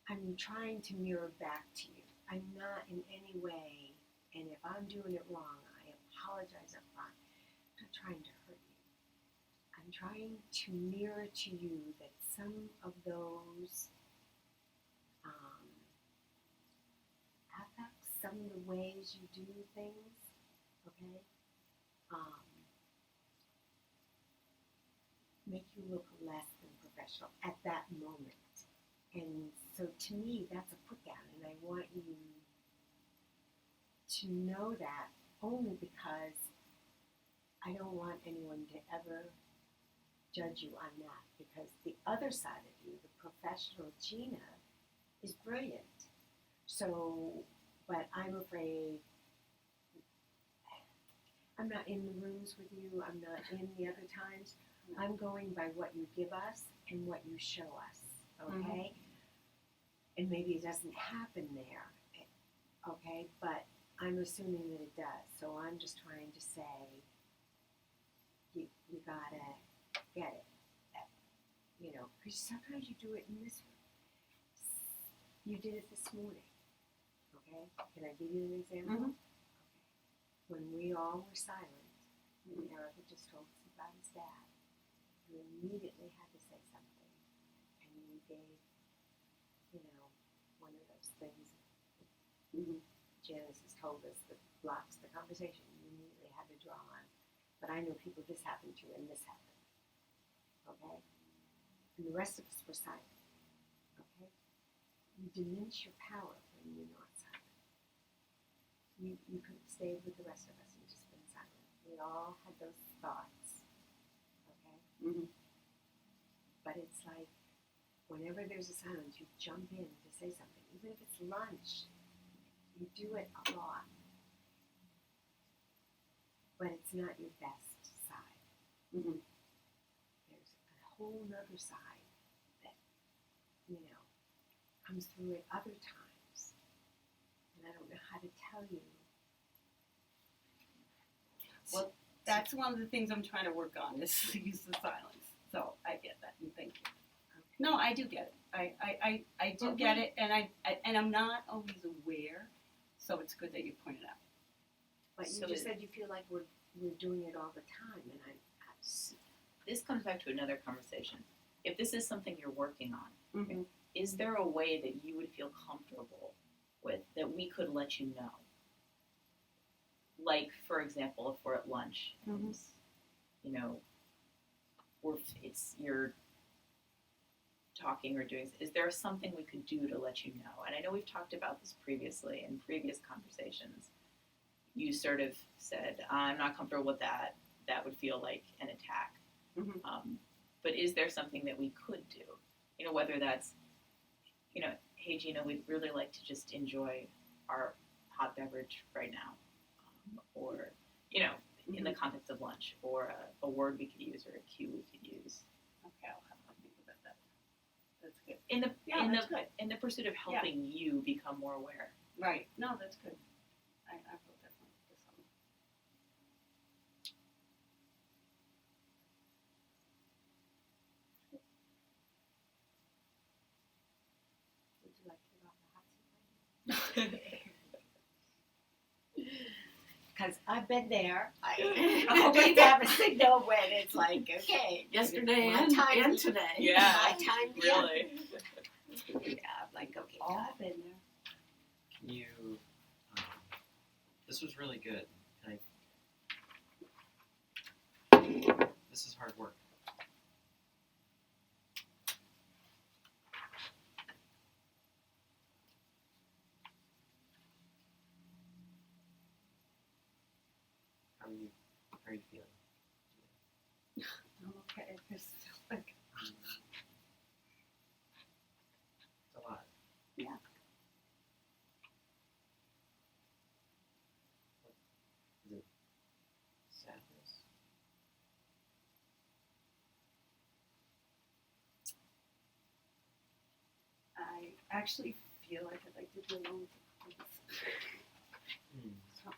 I'm trying to mirror back to you. I'm not in any way, and if I'm doing it wrong, I apologize up front. I'm not trying to hurt you. I'm trying to mirror to you that some of those affects, some of the ways you do things, okay, make you look less than professional at that moment. And so to me, that's a put down, and I want you to know that only because I don't want anyone to ever judge you on that, because the other side of you, the professional Gina, is brilliant. So, but I'm afraid I'm not in the rooms with you, I'm not in the other times. I'm going by what you give us and what you show us, okay? And maybe it doesn't happen there, okay? But I'm assuming that it does. So I'm just trying to say, you gotta get it. Because sometimes you do it in this room. You did it this morning, okay? Can I give you an example? Okay. When we all were silent, and Eric had just told us about his dad, you immediately had to say something, and you gave, one of those things Janice has told us that blocks the conversation. You immediately had to draw on. But I know people this happened to and this happened, okay? And the rest of us were silent, okay? You diminish your power when you're not silent. You could have stayed with the rest of us and just been silent. We all had those thoughts, okay? But it's like, whenever there's a silence, you jump in to say something. Even if it's lunch, you do it a lot. But it's not your best side. There's a whole nother side that, comes through at other times. And I don't know how to tell you. Well, that's one of the things I'm trying to work on, is the use of silence. So I get that, and thank you. No, I do get it. I do get it, and I'm not always aware, so it's good that you pointed out. But you just said you feel like we're doing it all the time, and This comes back to another conversation. If this is something you're working on, is there a way that you would feel comfortable with that we could let you know? Like, for example, if we're at lunch and, or if it's you're talking or doing, is there something we could do to let you know? And I know we've talked about this previously in previous conversations. You sort of said, I'm not comfortable with that. That would feel like an attack. Mhm. But is there something that we could do? You know, whether that's, you know, hey, Gina, we'd really like to just enjoy our hot beverage right now. Or, you know, in the context of lunch, or a word we could use, or a cue we could use. Okay, I'll have to think about that. That's good. In Good. in the pursuit of helping you become more aware. Right. No, that's good. I will definitely do something. Would you like to get off the hot seat right now? Because I've been there. I always have a signal when it's like, okay, Yesterday my and time, today. Yeah, my time. really. Yeah, I'm like, okay, All God. been there. Can you, this was really good. And this is hard work. How are you feeling? I'm okay. It's like, It's a lot. Yeah. Is it sadness? I actually feel like I'd like to do alone with the police. So,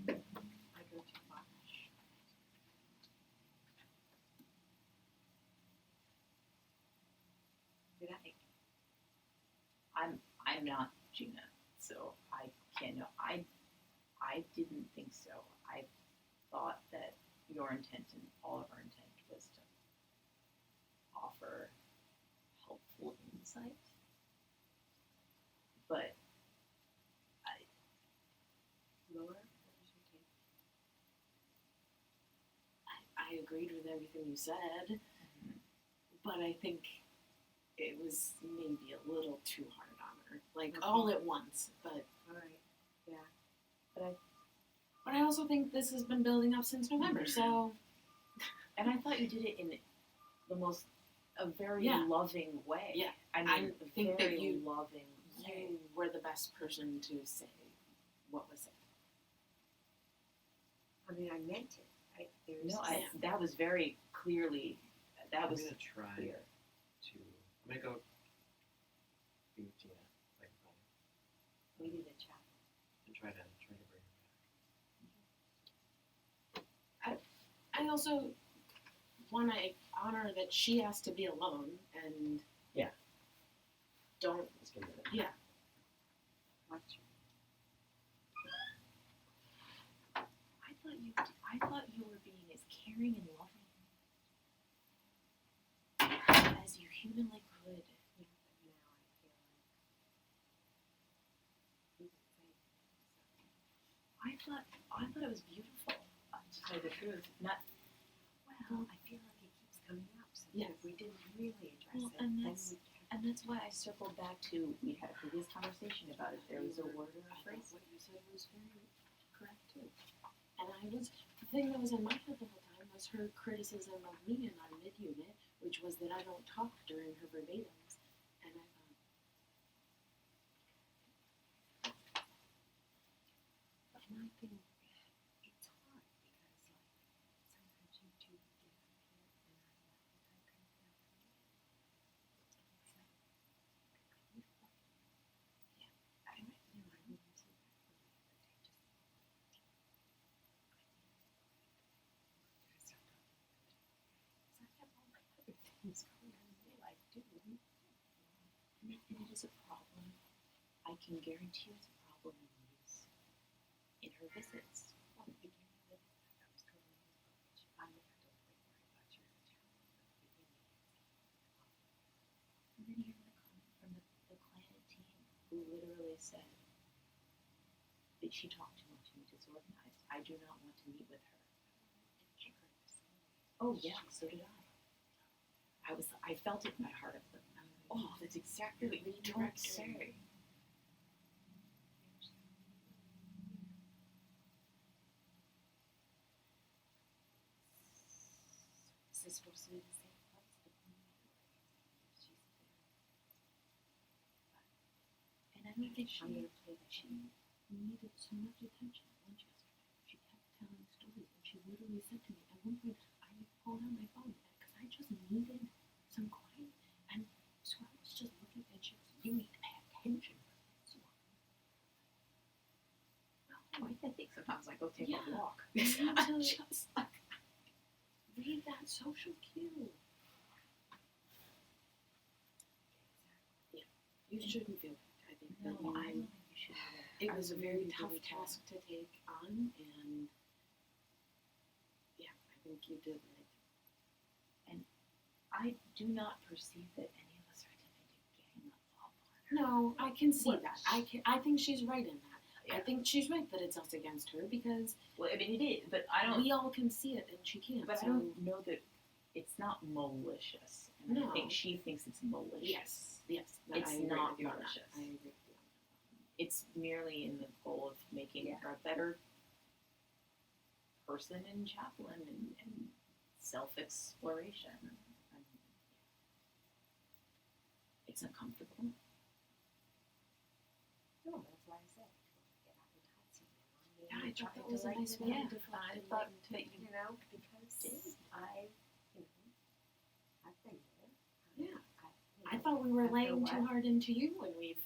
I go too much. Did I? I'm not Gina, so I can't know. I didn't think so. I thought that your intent and all of our intent was to offer helpful insight. But Laura, what was your take? I agreed with everything you said, but I think it was maybe a little too hard on her, like all at once. But All right. but I also think this has been building up since November. So and I thought you did it in a very Yeah. loving way. Yeah. I mean, I think that very you- loving way. you were the best person to say what was said. I mean, I meant it. There's No, that was very clearly. That I'm was gonna try clear. I'm gonna go be with Gina, like, we need a chat. and try to bring her back. I also want to honor that she has to be alone and don't. Let's give it a Yeah. Watch. I thought you were being as caring and loving as you humanly could. Yeah, but now I feel like I thought it was beautiful. To tell you the truth, not well, I feel like it keeps coming up. So Yes. if we didn't really address Well, it, and then that's- and that's why I circled back to we had a previous conversation about if there was a word or a I thought phrase. what you said was very correct too. And the thing that was in my head the whole time was her criticism of me in our mid unit, which was that I don't talk during her verbatims. And I thought, but my thing, it's hard because like sometimes you do get up here and I'm like, okay, it's like beautiful. Yeah, I mean to that for me, but they just. I have all my other things going on in my life too. And it is a problem. I can guarantee it's a problem in her visits. Well, at the beginning of it, I was totally his book. I don't worry about you. said that she talked too much and disorganized. I do not want to meet with her. Oh yeah, so did I. I felt it in my heart. I was like, oh, that's exactly what you don't say. Is this supposed to be the same place? And I don't think I'm gonna play the she needed so much attention at lunch yesterday. She kept telling stories, and she literally said to me, at one point, I pulled out my phone because I just needed some quiet. And so I was just looking at you. You need to pay attention for this one. Oh, I think sometimes I go take a walk. I'm just like, read that social cue. Yeah, you shouldn't feel bad. I think No, that you, I don't think you should. it was a very really, tough really task to take on, and yeah, I think you did right. I do not perceive that any of us are intending to gang up on her. No, I can see What? that. I think she's right in that. I Yeah. think she's right that it's us against her because Well, I mean, it is, but I don't. we all can see it and she can't. But so I don't know that it's not malicious. And No. I think she thinks it's malicious. yes, It's I agree not with you on that. malicious. I agree with you on It's merely in the goal of making her a better person and chaplain and self-exploration. It's uncomfortable. No, that's why I said, get out of the hot seat now. that. Yeah, I thought that Trying was to, a nice way yeah, to deflect I it. thought that you you know, because I, I've been there. Yeah. I I thought we were After a laying too while. hard into you when we've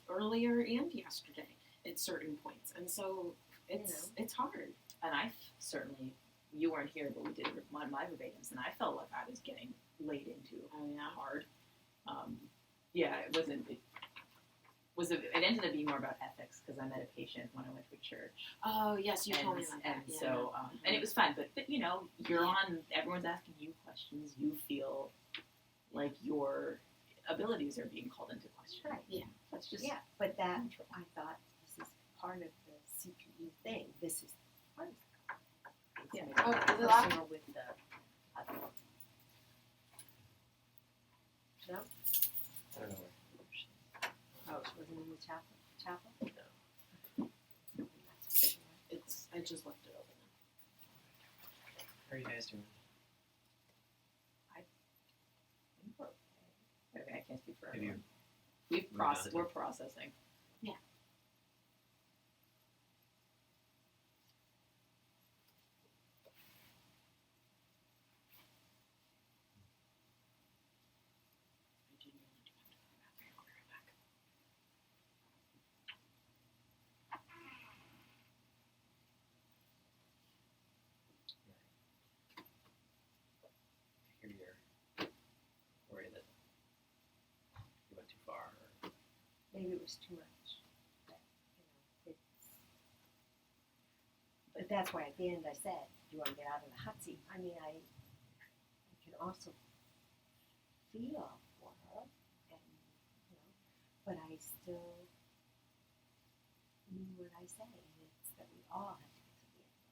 earlier and yesterday at certain points, and so it's hard. And I certainly, you weren't here, but we did my verbatims, and I felt like I was getting laid into Oh yeah. hard. Yeah, it wasn't. It ended up being more about ethics because I met a patient when I went to a church, Oh yes, you told me and, about that. and Yeah. so and it was fun. But you know, you're on. Everyone's asking you questions. You feel like your abilities are being called into question. Right. Yeah. That's just but that, I thought, this is part of the CPE thing, this is part of the Yeah. Oh, is it locked? personal with the, no? I don't know where. Oh, it wasn't in the chapel? No. I just left it open. How are you guys doing? Okay, I can't speak for Have you? everyone. moved on? We're processing. I genuinely do have to go to the bathroom. I'll be right back. I hear you're worried that you went too far. Or Maybe it was too much, but, but that's why at the end I said, do you want to get out of the hot seat? I mean, I can also feel for her, and, but I still mean what I say, and it's that we all have to get to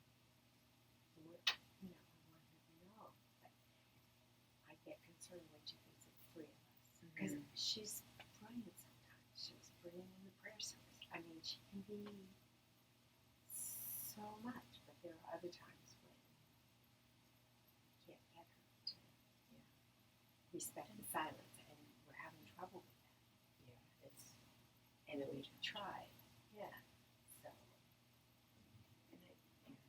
the end. And we're, I want her to know, but I get concerned when she thinks it's three of us, because she's brilliant sometimes. She was brilliant in the prayer service. I mean, she can be so much, but there are other times when you can't get her to respect the silence, and we're having trouble with that. Yeah, it's And we tried, so,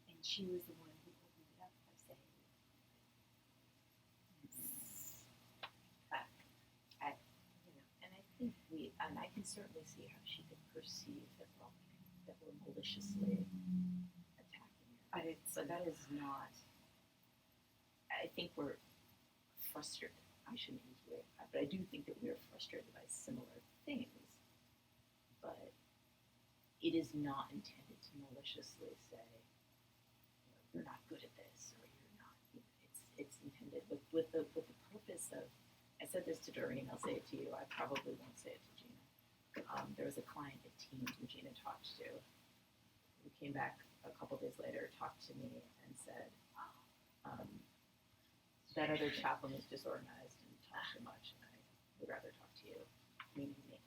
and she was the one who opened it up by saying, and I think and I can certainly see how she could perceive that we're maliciously attacking her. but it's, But that is not. I think we're frustrated. I shouldn't use weird, but I do think that we're frustrated by similar things. But it is not intended to maliciously say, you're not good at this, or you're not. It's intended with the purpose of. I said this to Doreen. I'll say it to you. I probably won't say it to Gina. there was a client at Teams who Gina talked to, who came back a couple days later, talked to me, and said, that other chaplain was disorganized and talked too much, and I would rather talk to you, meaning me.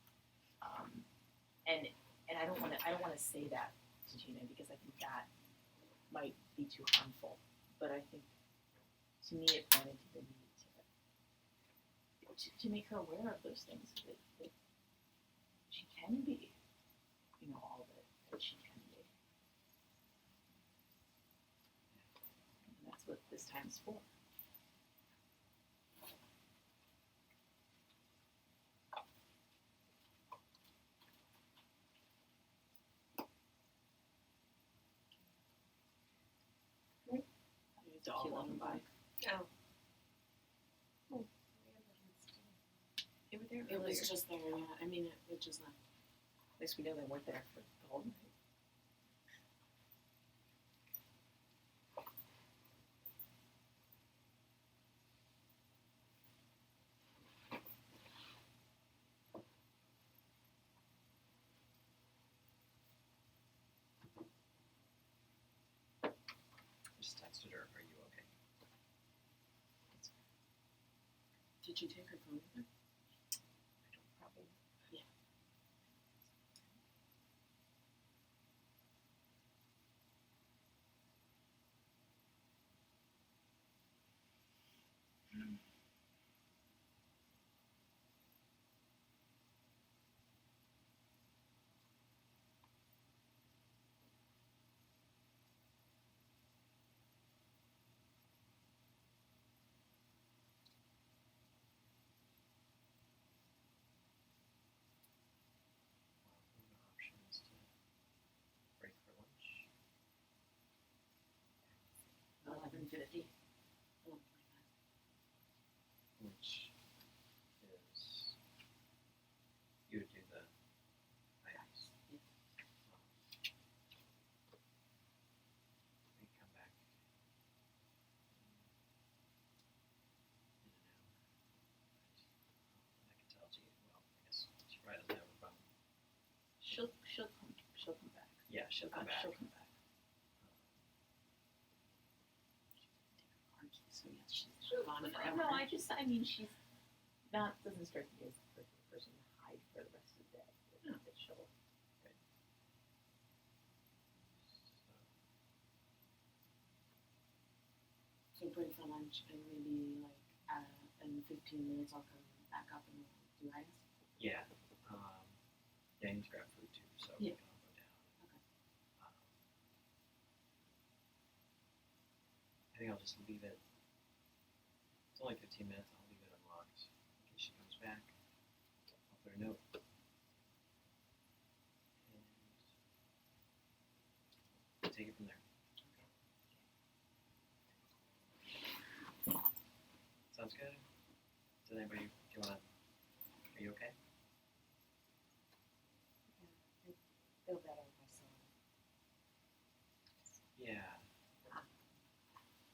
And I don't want to say that to Gina because I think that might be too harmful. But I think, to me, it pointed to the need to make her aware of those things, that she can be, all that she can be. And that's what this time is for. It's all Cute little bike. Oh. They were there It earlier. was just there, yeah. I mean, it just left. At least we know they weren't there for the whole night. I just texted her, are you okay? Did you take her phone with her? Probably. Yeah. One of the options to break for lunch. 11:50. Which is you would do the ice. Yeah. We come back in an hour. I can tell Jean. Well, I guess she probably doesn't have a phone. She'll come back. Yeah, she'll come back. She'll come back. So yes, she's gone forever. No, I mean, she's doesn't strike me as the person to hide for the rest of the day. That she'll. So break for lunch and maybe in 15 minutes I'll come back up and do ice. Yeah. Yeah, you need to grab food too, so Yeah. we can all go down. Okay. I think I'll just leave it. It's only 15 minutes. I'll leave it unlocked in case she comes back. I'll put a note. And take it from there. Sounds good? Does anybody, are you okay? I feel better myself. Yeah.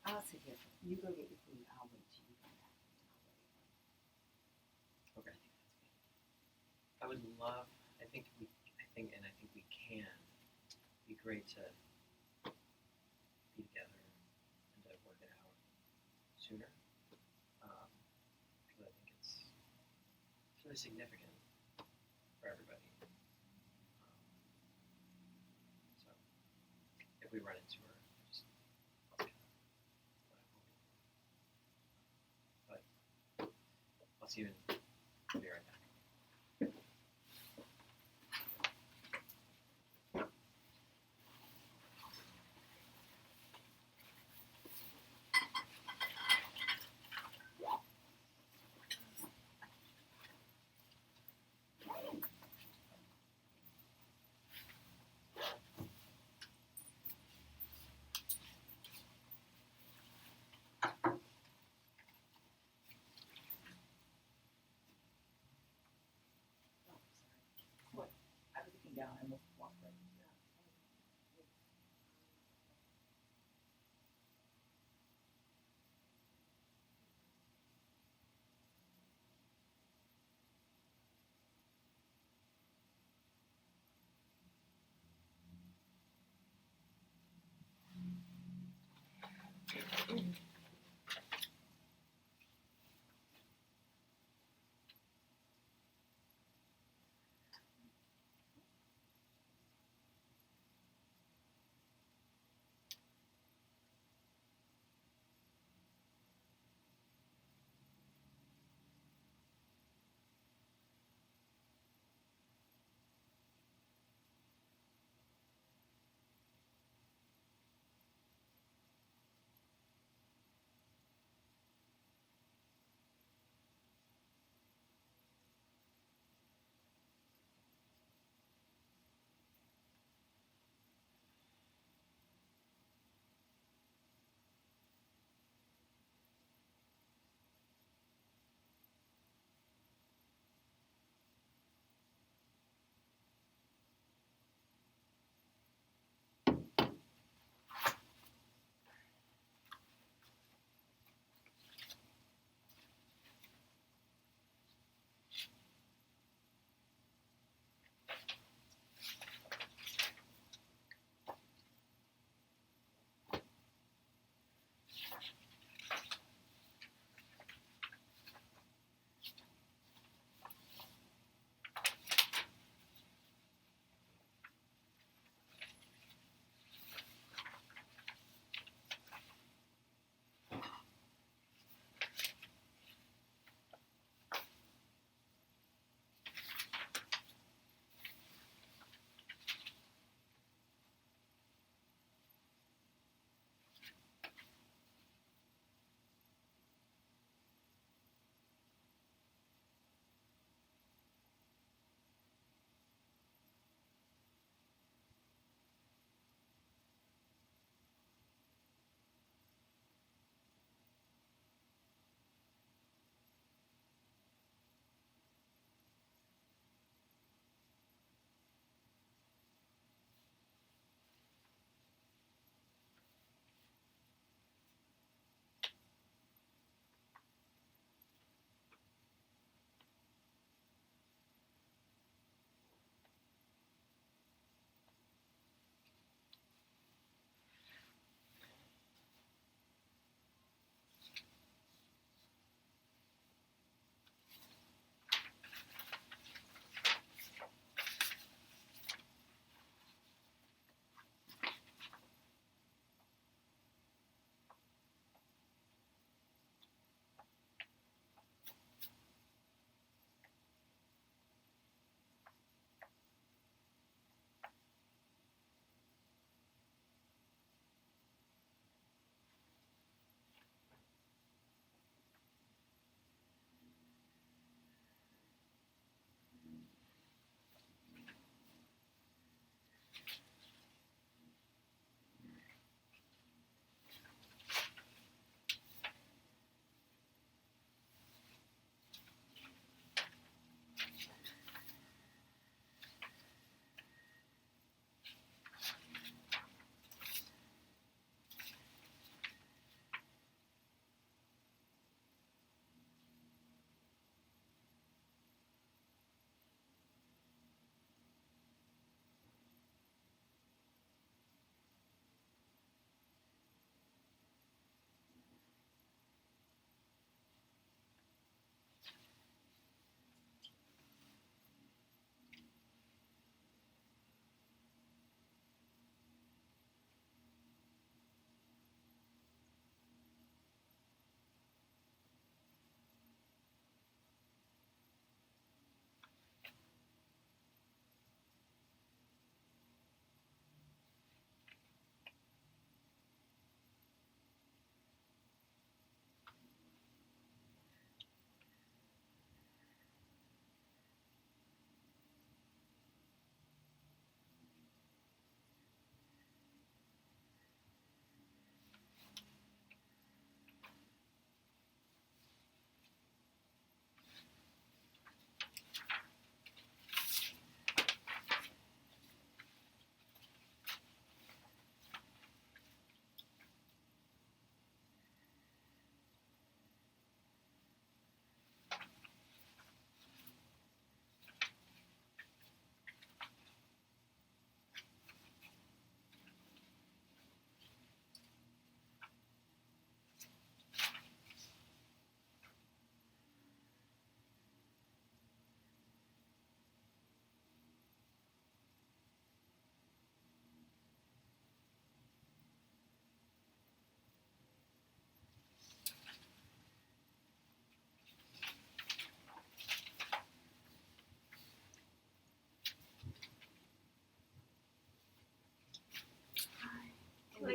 I'll sit here. You go get your food. I'll wait till you come back. Okay. I would love, I think we can, be great to be together and to work it out sooner. Because I think it's really significant for everybody. So, if we run into her, just what I'm hoping. But I'll see you in, I'll be right back.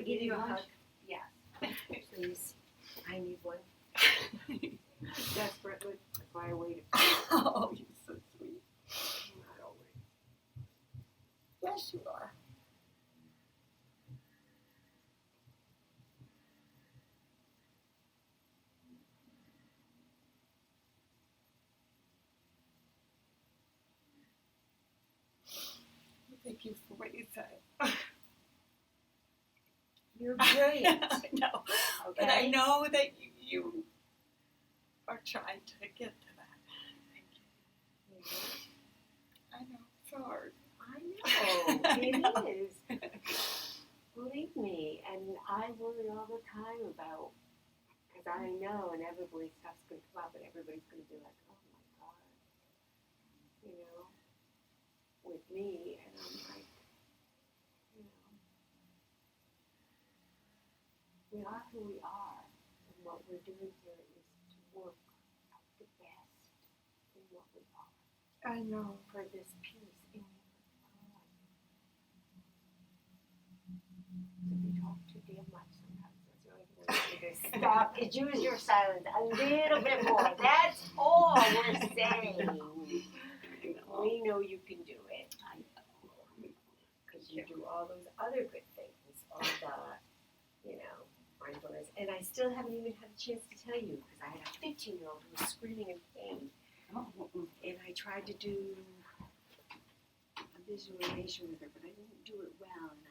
give you a hug? Yes. Please. I need one. Desperately. If I wait. Oh, you're so sweet. Not always. Yes, you are. Thank you for what you said. You're brilliant. I know, Okay. but I know that you are trying to get to that. Thank you. I know, it's hard. I know. It is. Believe me. And I worry all the time about, because I know inevitably stuff's going to come up and everybody's going to be like, oh my God. You know, with me. And I'm like, you know, we are who we are. And what we're doing here is to work out the best in what we are I know. for this peace in your life. So if you talk too damn much sometimes, that's the only thing I want you to stop. Use your silence a little bit more. That's all we're saying. We know you can do it. I know. Because you do all those other good things, all the, you know, mindfulness. And I still haven't even had a chance to tell you, because I had a 15-year-old who was screaming in pain. And I tried to do a visualization with her, but I didn't do it well. And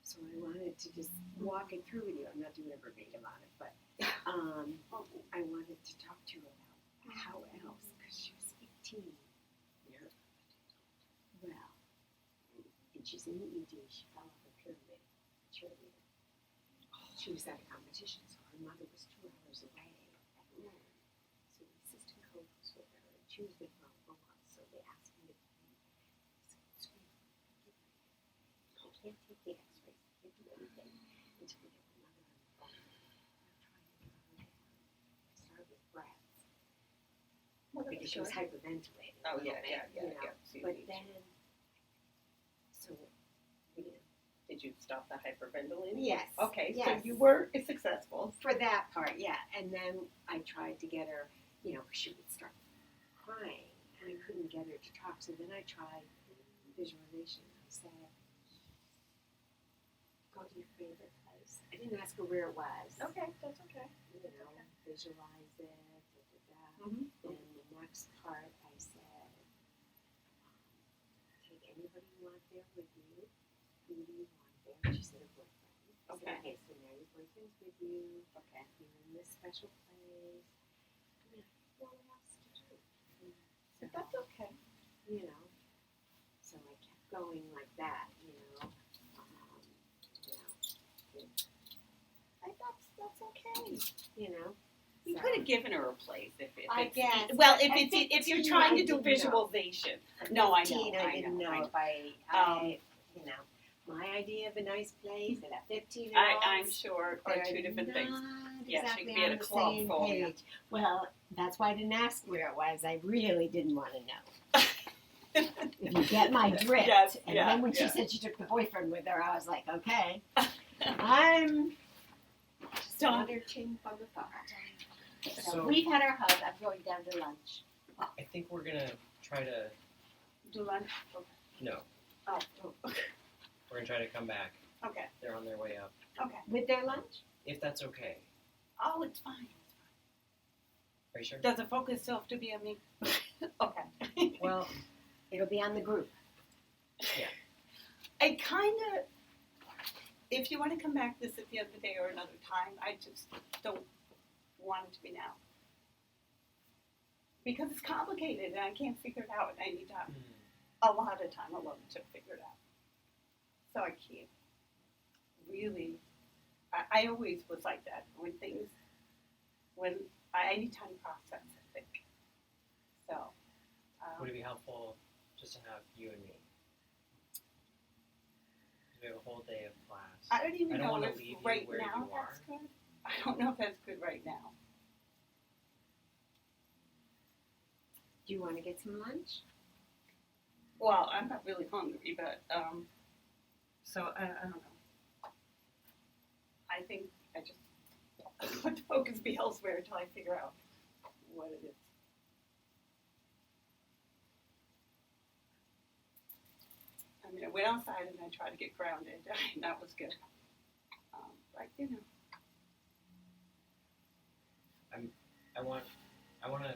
so I wanted to just walk it through with you. I'm not doing a verbatim on it, but I wanted to talk to her about how else, because she was 15. Yeah. Well, and she's in the ED. She fell off a pyramid, cheerleader. She was at a competition, so her mother was 2 hours away at home. So the assistant coach was with her, and she was with her for a while, so they asked me to play. So scream, get ready. I can't take the x-rays, I can't do anything until we get my mother on the phone. I'm trying to calm her down. I started with breaths. Because she was hyperventilating. Oh, a little yeah. bit, you know. So you But need then, so, you know. Did you stop the hyperventilating? Yes. Okay, Yes. so you were successful. For that part, yeah. And then I tried to get her, you know, 'cause she would start crying, and I couldn't get her to talk. So then I tried visualization. I said, go to your favorite place. I didn't ask her where it was. Okay, that's okay. You know, visualize it, da-da-da. Mhm. And the next part, I said, take anybody you want there with you. Who do you want there? She said a boyfriend. I said, Okay. okay, so now your boyfriend's with you. Okay. You're in this special place. I mean, I don't know what else to do. So, That's okay. you know, so I kept going like that, you know. That's okay. You know. You So- could have given her a place if I it's, guess, well, but if at it's if you're 15, trying I to do didn't know. visualization. At No, I know, 15, I didn't know, know I know. if I, you know, my idea of a nice place and a 15-year-old. I'm sure are two different things. Yeah, she Exactly could be at on a the club same for you. page. Well, that's why I didn't ask where it was. I really didn't want to know. If you get my drift. Yes, And yeah, then when she yeah. said she took the boyfriend with her, I was like, okay, I'm monitoring from afar. So So- we've had our hug. I'm going down to lunch. I think we're gonna try to Do lunch. no. Oh, We're gonna try to come back. okay, They're on their way up. okay. With their lunch? If that's okay. Oh, it's fine. Are you sure? Does the focus still have to be on me? Okay. Well, it'll be on the group. I kind of, if you want to come back this at the end of the day or another time, I just don't want it to be now. Because it's complicated and I can't figure it out and I need to have a lot of time alone to figure it out. So I can't really, I always was like that when I need time to process, I think. So. Would it be helpful just to have you and me? We have a whole day of class. I don't even I don't know wanna if leave you right where now you that's are. good. I don't know if that's good right now. Do you want to get some lunch? Well, I'm not really hungry, but so I don't know. think I just let the focus be elsewhere until I figure out what it is. I mean, I went outside and I tried to get grounded, and that was good. But you know, I want to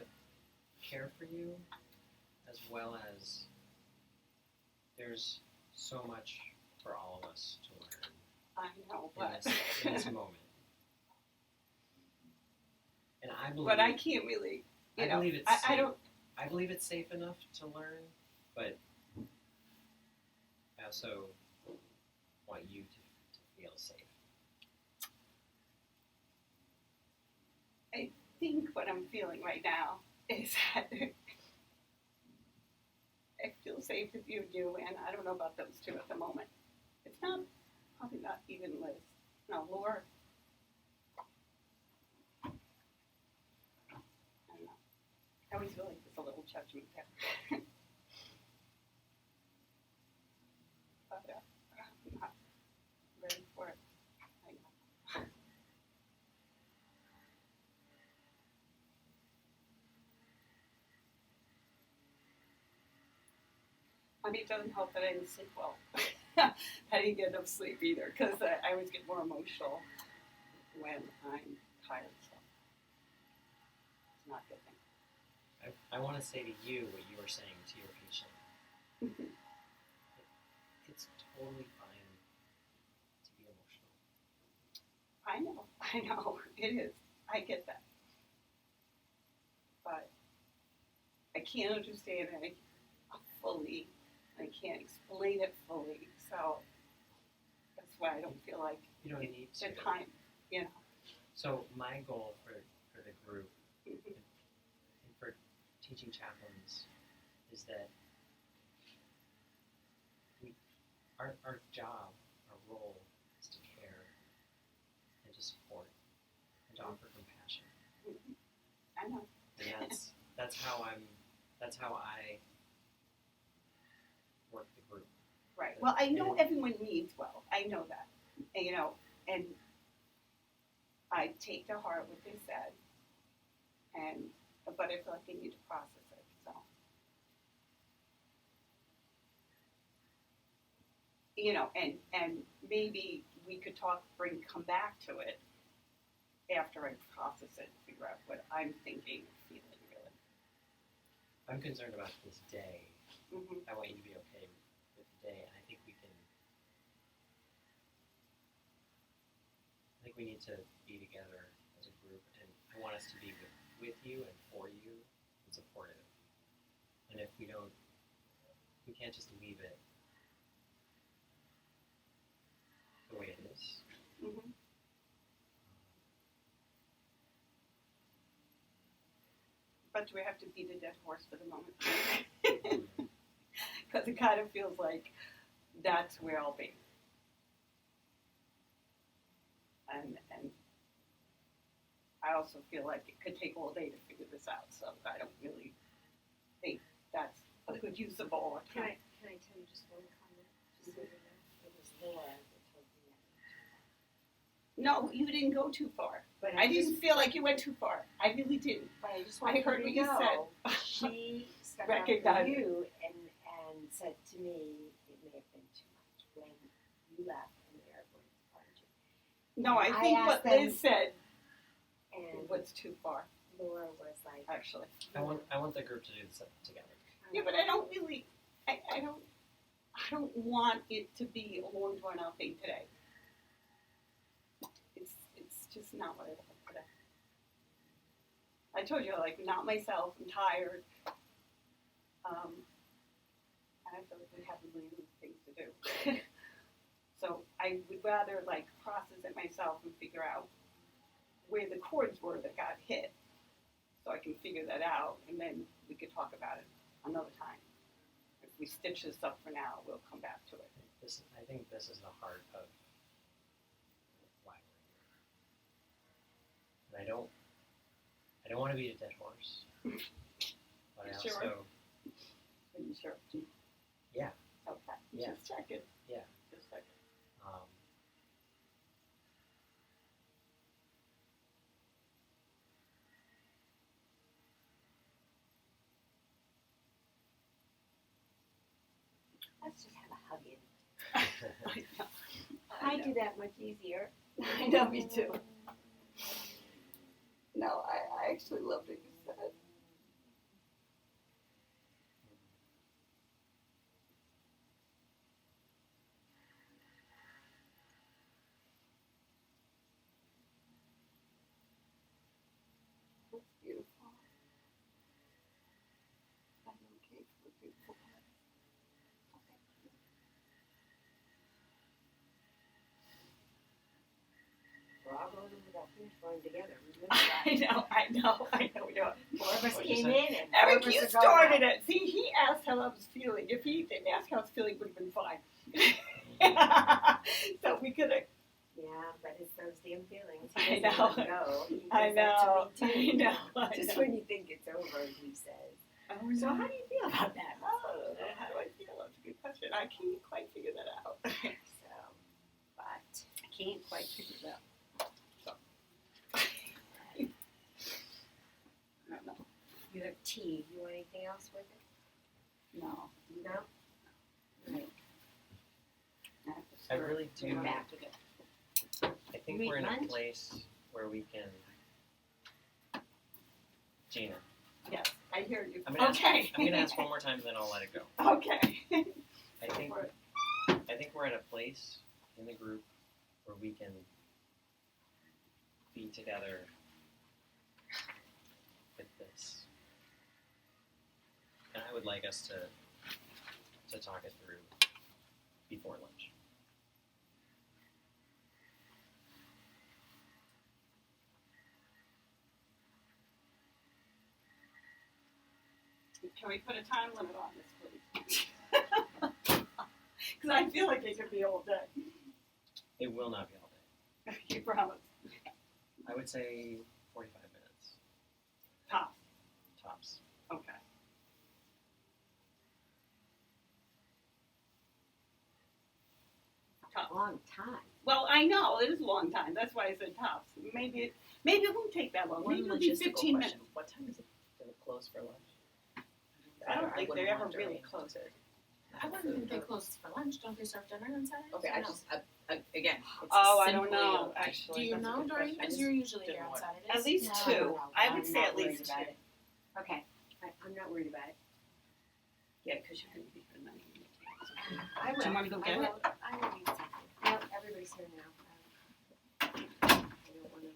care for you, as well as there's so much for all of us to learn I know, in but this moment. And I believe, but I can't really. You know, believe it's I safe. don't. I believe it's safe enough to learn, but I also want you to feel safe. I think what I'm feeling right now is that I feel safe with you, and I don't know about those two at the moment. It's not, probably not even Liz. No, Laura. I don't know. I always feel like there's a little judgment there. But I'm not ready for it. I know. I mean, it doesn't help that I didn't sleep well. I didn't get enough sleep either, because I always get more emotional when I'm tired. So it's not a good thing. I want to say to you what you were saying to your patient. It's totally fine to be emotional. I know, it is. I get that. But I can't understand it fully. I can't explain it fully. So that's why I don't feel like You don't need the to. time, you know. So my goal for the group Mhm. and for teaching chaplains is that our job, our role is to care and to support and to offer compassion. I know. And that's how I work the group. Right. Well, I know everyone means well. I know that. And, you know, and I take to heart what they said, but I feel like I need to process it. So, you know, and maybe we could come back to it after I process it, figure out what I'm thinking, feeling, really. I'm concerned about this day. Mm-hmm. I want you to be okay with the day, and I think we need to be together as a group, and I want us to be with you and for you and supportive. And if we can't just leave it the way it is. Mm-hmm. But do we have to beat a dead horse for the moment? Because it kind of feels like that's where I'll be. And I also feel like it could take all day to figure this out, so I don't really think that's a good use of all our Can time. I tell you just one comment? Just so you know, it was Laura that told me No, you didn't go too far. But I didn't feel like you went too far. I really didn't. But I just I wanted heard you what to you know said. she stuck up for Recognized you and said to me it may have been too much when you left and the airport departed you. No, I think what asked them- Liz said And was too far, Laura was like, actually. I want the group to do this together. Yeah, but I don't really, I don't want it to be a long drawn out thing today. It's just not what I want today. I told you, like, not myself, I'm tired. And I feel like we have a million things to do. So I would rather, like, process it myself and figure out where the chords were that got hit, so I can figure that out, and then we could talk about it another time. If we stitch this up for now, we'll come back to it. I think this is the heart of why we're here. And I don't want to be a dead horse, but I You also sure? Are you sure? Yeah. Okay. Yeah. Just checking. Yeah. Just checking. let's just have a hug in. I know. I do that much easier. I know, me too. No, I actually loved what you said. That's beautiful. I know Kate's a beautiful place. We're all going over that finish line together. I know we are. Four of us What'd you came say? in and Eric, four of us you are going started out. it. See, he asked how I was feeling. If he didn't ask how I was feeling, it would have been fine. So we could have. Yeah, but it's those damn feelings. I He doesn't know. let go. He does I know. that to me too. I Just know. when you think it's over, he says. Oh, So no. how do you feel about that? Oh, how do I feel? That's a good question. I can't quite figure that out. So, but I can't quite figure it out. I don't know. you have tea. You want anything else with it? No. No? Right. I have to I stir really it do. back to it. I think You we're eat in a lunch? place where we can. Gina, Yes, I hear you. I'm gonna Okay. ask. I'm gonna ask one more time, then I'll let it go. Okay. I think. For it. I think we're at a place in the group where we can be together with this, and I would like us to talk it through before lunch. Can we put a time limit on this, please? Because I feel like it could be all day. It will not be all day. You promise. I would say 45 minutes Top. tops. Okay. A long time. Well, I know it is a long time. That's why I said tops. Maybe it won't take that long. Maybe it'll be 15 minutes. What time is it? Does it close for lunch? I don't think they wouldn't ever want to really arrange close it. I wouldn't think they close for lunch. Don't they serve dinner on Saturdays? Okay, Or I no? just again. It's Oh, I don't simply know. a- Actually, Do you that's a know, good Doreen? question. Because you're usually Didn't here on want- Saturdays. At least No, two. no, I would I'm say not at least worried two. about it. Okay, I'm not worried about it. Yeah, because you're going to be here tonight. I will. Do you want to go I get will. it? I will eat something. Yep, everybody's here now. I don't want to.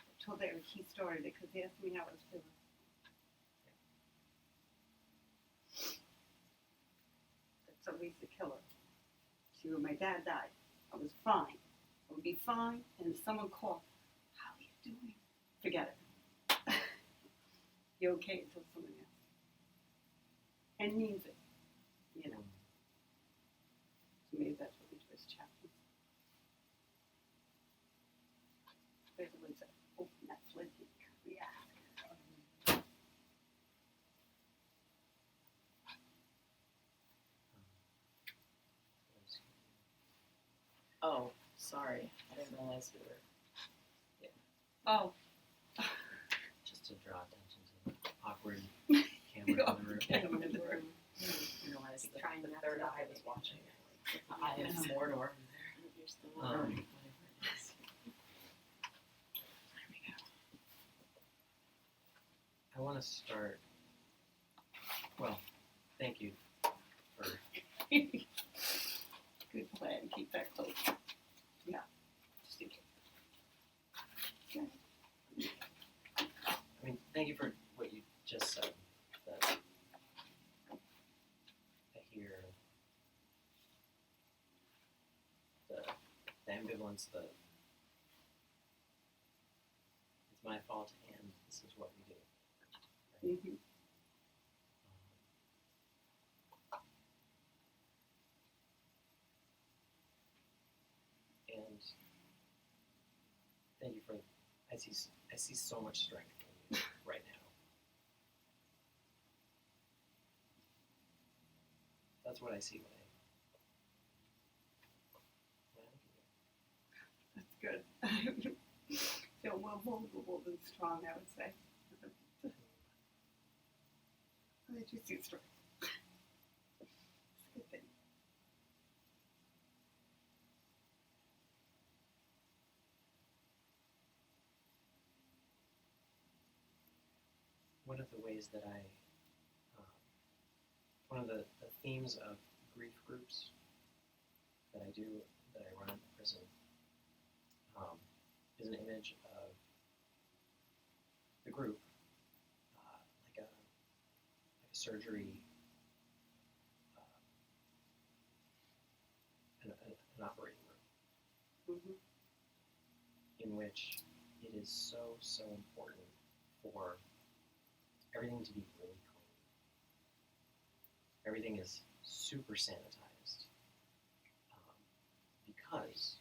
I told Eric he started it because he asked me how I was feeling. That's at least a killer. See, when my dad died, I was fine. I would be fine, and if someone called, how are you doing? Forget it. You're okay until someone asks. And means it. You know, to me, that's what we do as chaplains. There's the ones that open that floodgate. Yeah. Oh, sorry. I didn't realize we were Oh. Just to draw attention to the awkward camera in the room. Camera in the room. realize the, Trying the not third to eye look was at watching. it. The eye of Mordor. You're still Um, Whatever it is. I want to start. Well, thank you for Good plan. Keep that close. Yeah. Just in case. I mean, thank you for what you just said. That I hear the ambivalence, the it's my fault and this is what we do. Right? Mm-hmm. And thank you for. I see so much strength in you right now. That's what I see when I look at you. That's good. feel more vulnerable than strong, I would say. I do see strength. It's a good thing. One of the ways that one of the themes of grief groups that I run at the prison, is an image of the group, like a surgery, an operating room, Mm-hmm. in which it is so important for everything to be really clean. Everything is super sanitized, because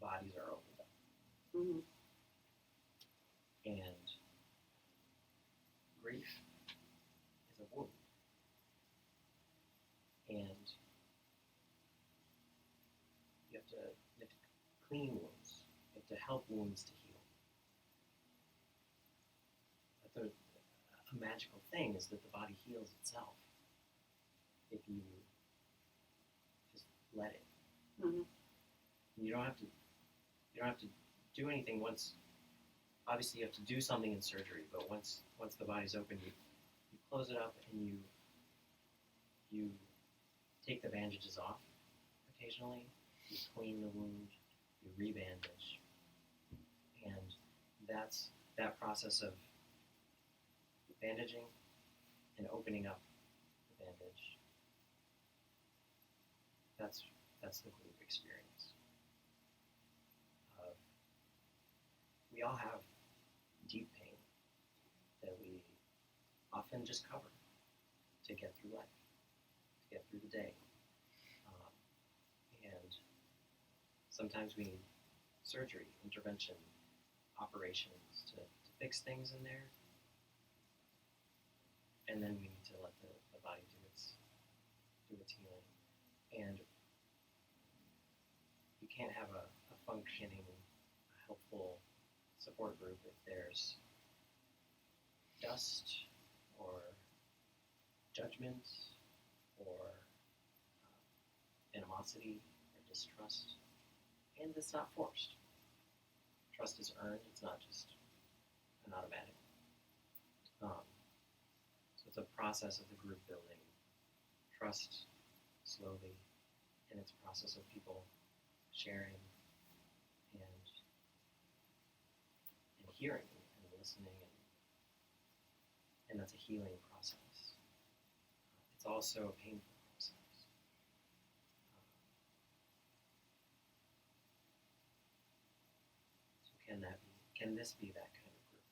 bodies are opened up. Mm-hmm. And grief is a wound. And you have to clean wounds. You have to help wounds to heal. But a magical thing is that the body heals itself if you just let it. Mm-hmm. You don't have to do anything once. Obviously, you have to do something in surgery, but once the body's open, you close it up and you take the bandages off occasionally. You clean the wound, you rebandage, and that process of bandaging and opening up the bandage. That's the group experience. We all have deep pain that we often just cover to get through life, to get through the day. And sometimes we need surgery, intervention, operations to fix things in there. And then we need to let the body do its healing. And you can't have a functioning, helpful support group if there's dust or judgment or animosity or distrust, and it's not forced. Trust is earned, it's not just an automatic. So it's a process of the group building trust slowly, and it's a process of people sharing and hearing and listening, and that's a healing process. It's also a painful process. So can this be that kind of group?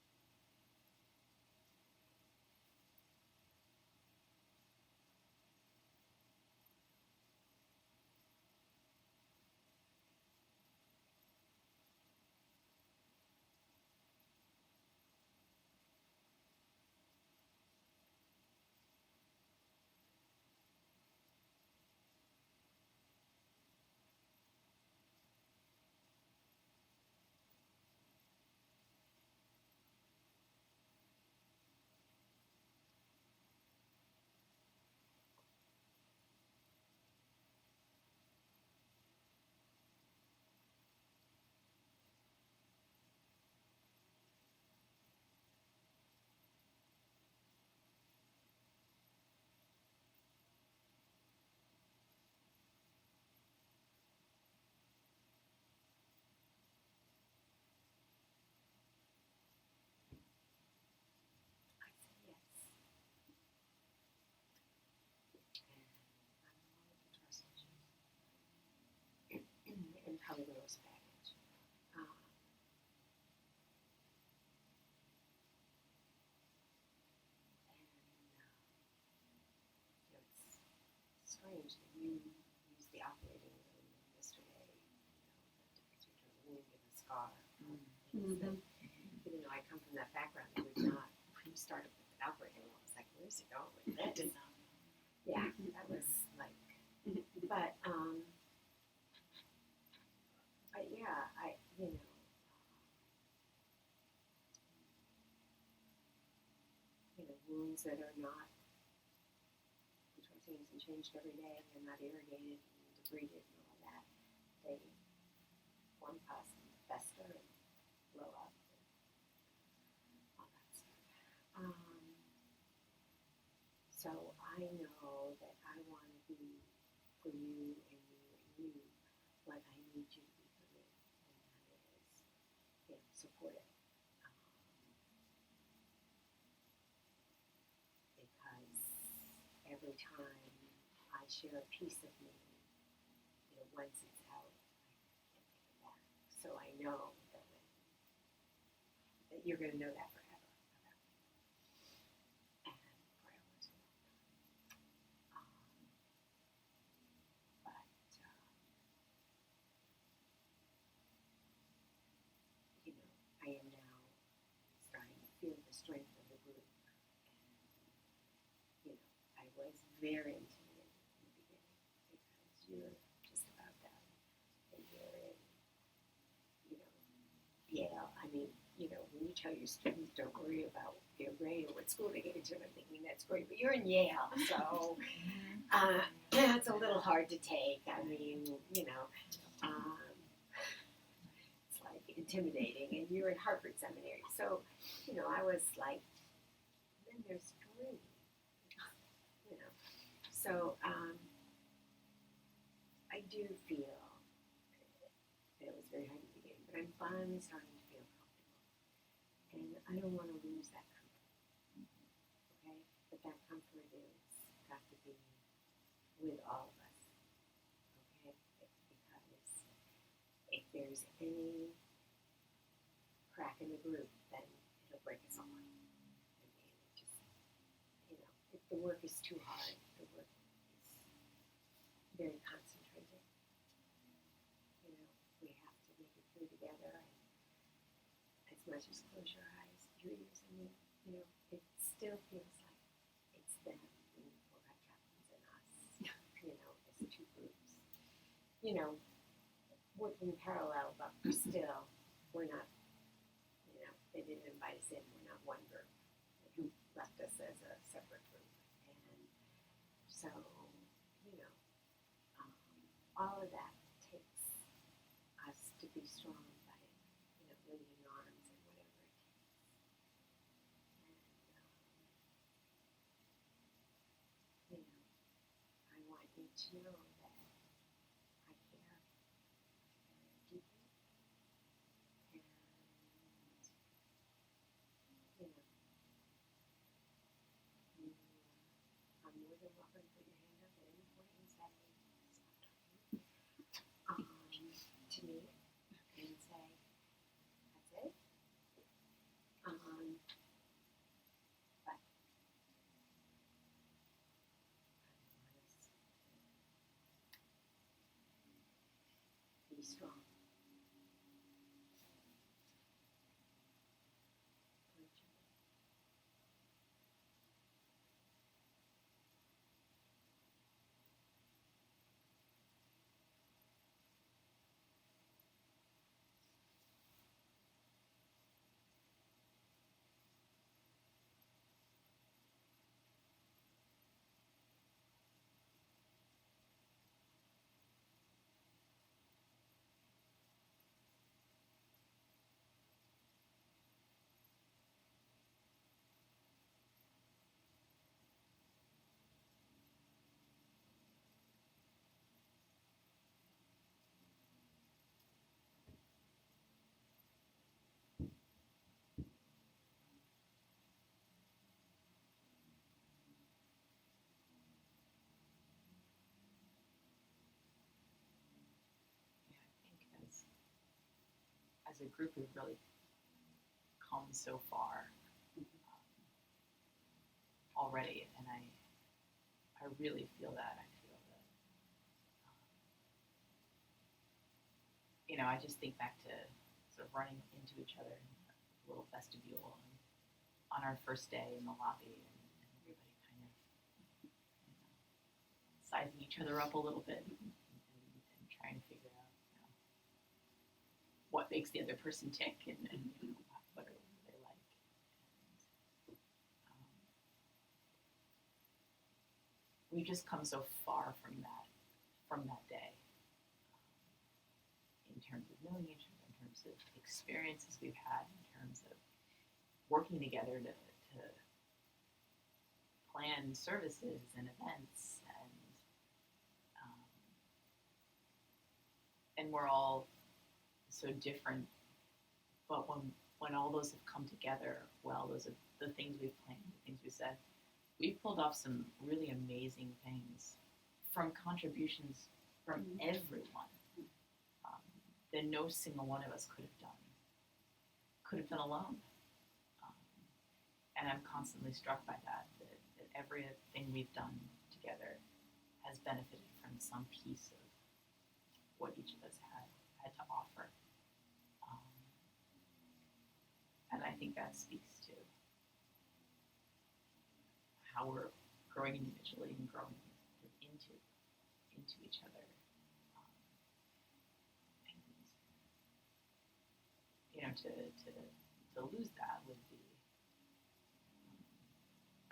I say yes. And I'm all of the trust issues. And probably the most baggage. It's strange that you use the operating room yesterday, the difference between a wound and a scar. Mm-hmm. Even though I come from that background, it was not, when you started with the operating room, I was like, where's it going? That did not. Yeah, that was like, but yeah, wounds that are not, the dressing isn't changed every day, they're not irrigated and debrided and all that, they form pus and fester and blow up and all that stuff. So I know that I want to be for you and you and you what I need you to be for me, and that is, supportive. Because every time I share a piece of me, once it's out, I can't take it back. So I know that that you're going to know that forever about me, and forever as well. But I am now starting to feel the strength of the group, and I was very intimidated in the beginning because you're just about done, and you're in, Yale. I mean, when you tell your students don't worry about their grade or what school they get into, I'm thinking that's great, but you're in Yale, so it's a little hard to take. I mean, it's like intimidating, and you're in Harvard Seminary, so I was like, then there's three, so I do feel that it was very hard in the beginning, but I'm finally starting to feel comfortable, and I don't want to lose that comfort, okay? But that comfort is got to be with all of us, okay? Because if there's any crack in the group, then it'll break us all. I mean, it just, if the work is too hard, the work is very concentrated. We have to make it through together, and as much as close your eyes, your ears, and it still feels like it's them and Warpath Chaplains and us, as two groups. Working parallel, but still, we're not, they didn't invite us in, we're not one group. They left us as a separate group. And so, all of that takes us to be strong by, linking arms and whatever it takes. And, I want you to know that I care deeply, and, you are more than welcome to put your hand up at any point and say, stop talking, to me, and say, that's it. But I want us to be strong for each other. Yeah, I think as a group we've really come so far already, and I really feel that. I feel that I just think back to sort of running into each other in the little vestibule and on our first day in the lobby, and everybody kind of sizing each other up a little bit and trying to figure out what makes the other person tick and what are they like. And, we've just come so far from that day, in terms of knowing each other, in terms of experiences we've had, in terms of working together to plan services and events, and we're all so different, but when all those have come together, well, those are the things we've planned, the things we said, we've pulled off some really amazing things from contributions from everyone that no single one of us could have done alone. And I'm constantly struck by that everything we've done together has benefited from some piece of what each of us had to offer. And I think that speaks to how we're growing individually and growing into each other. And to lose that would be,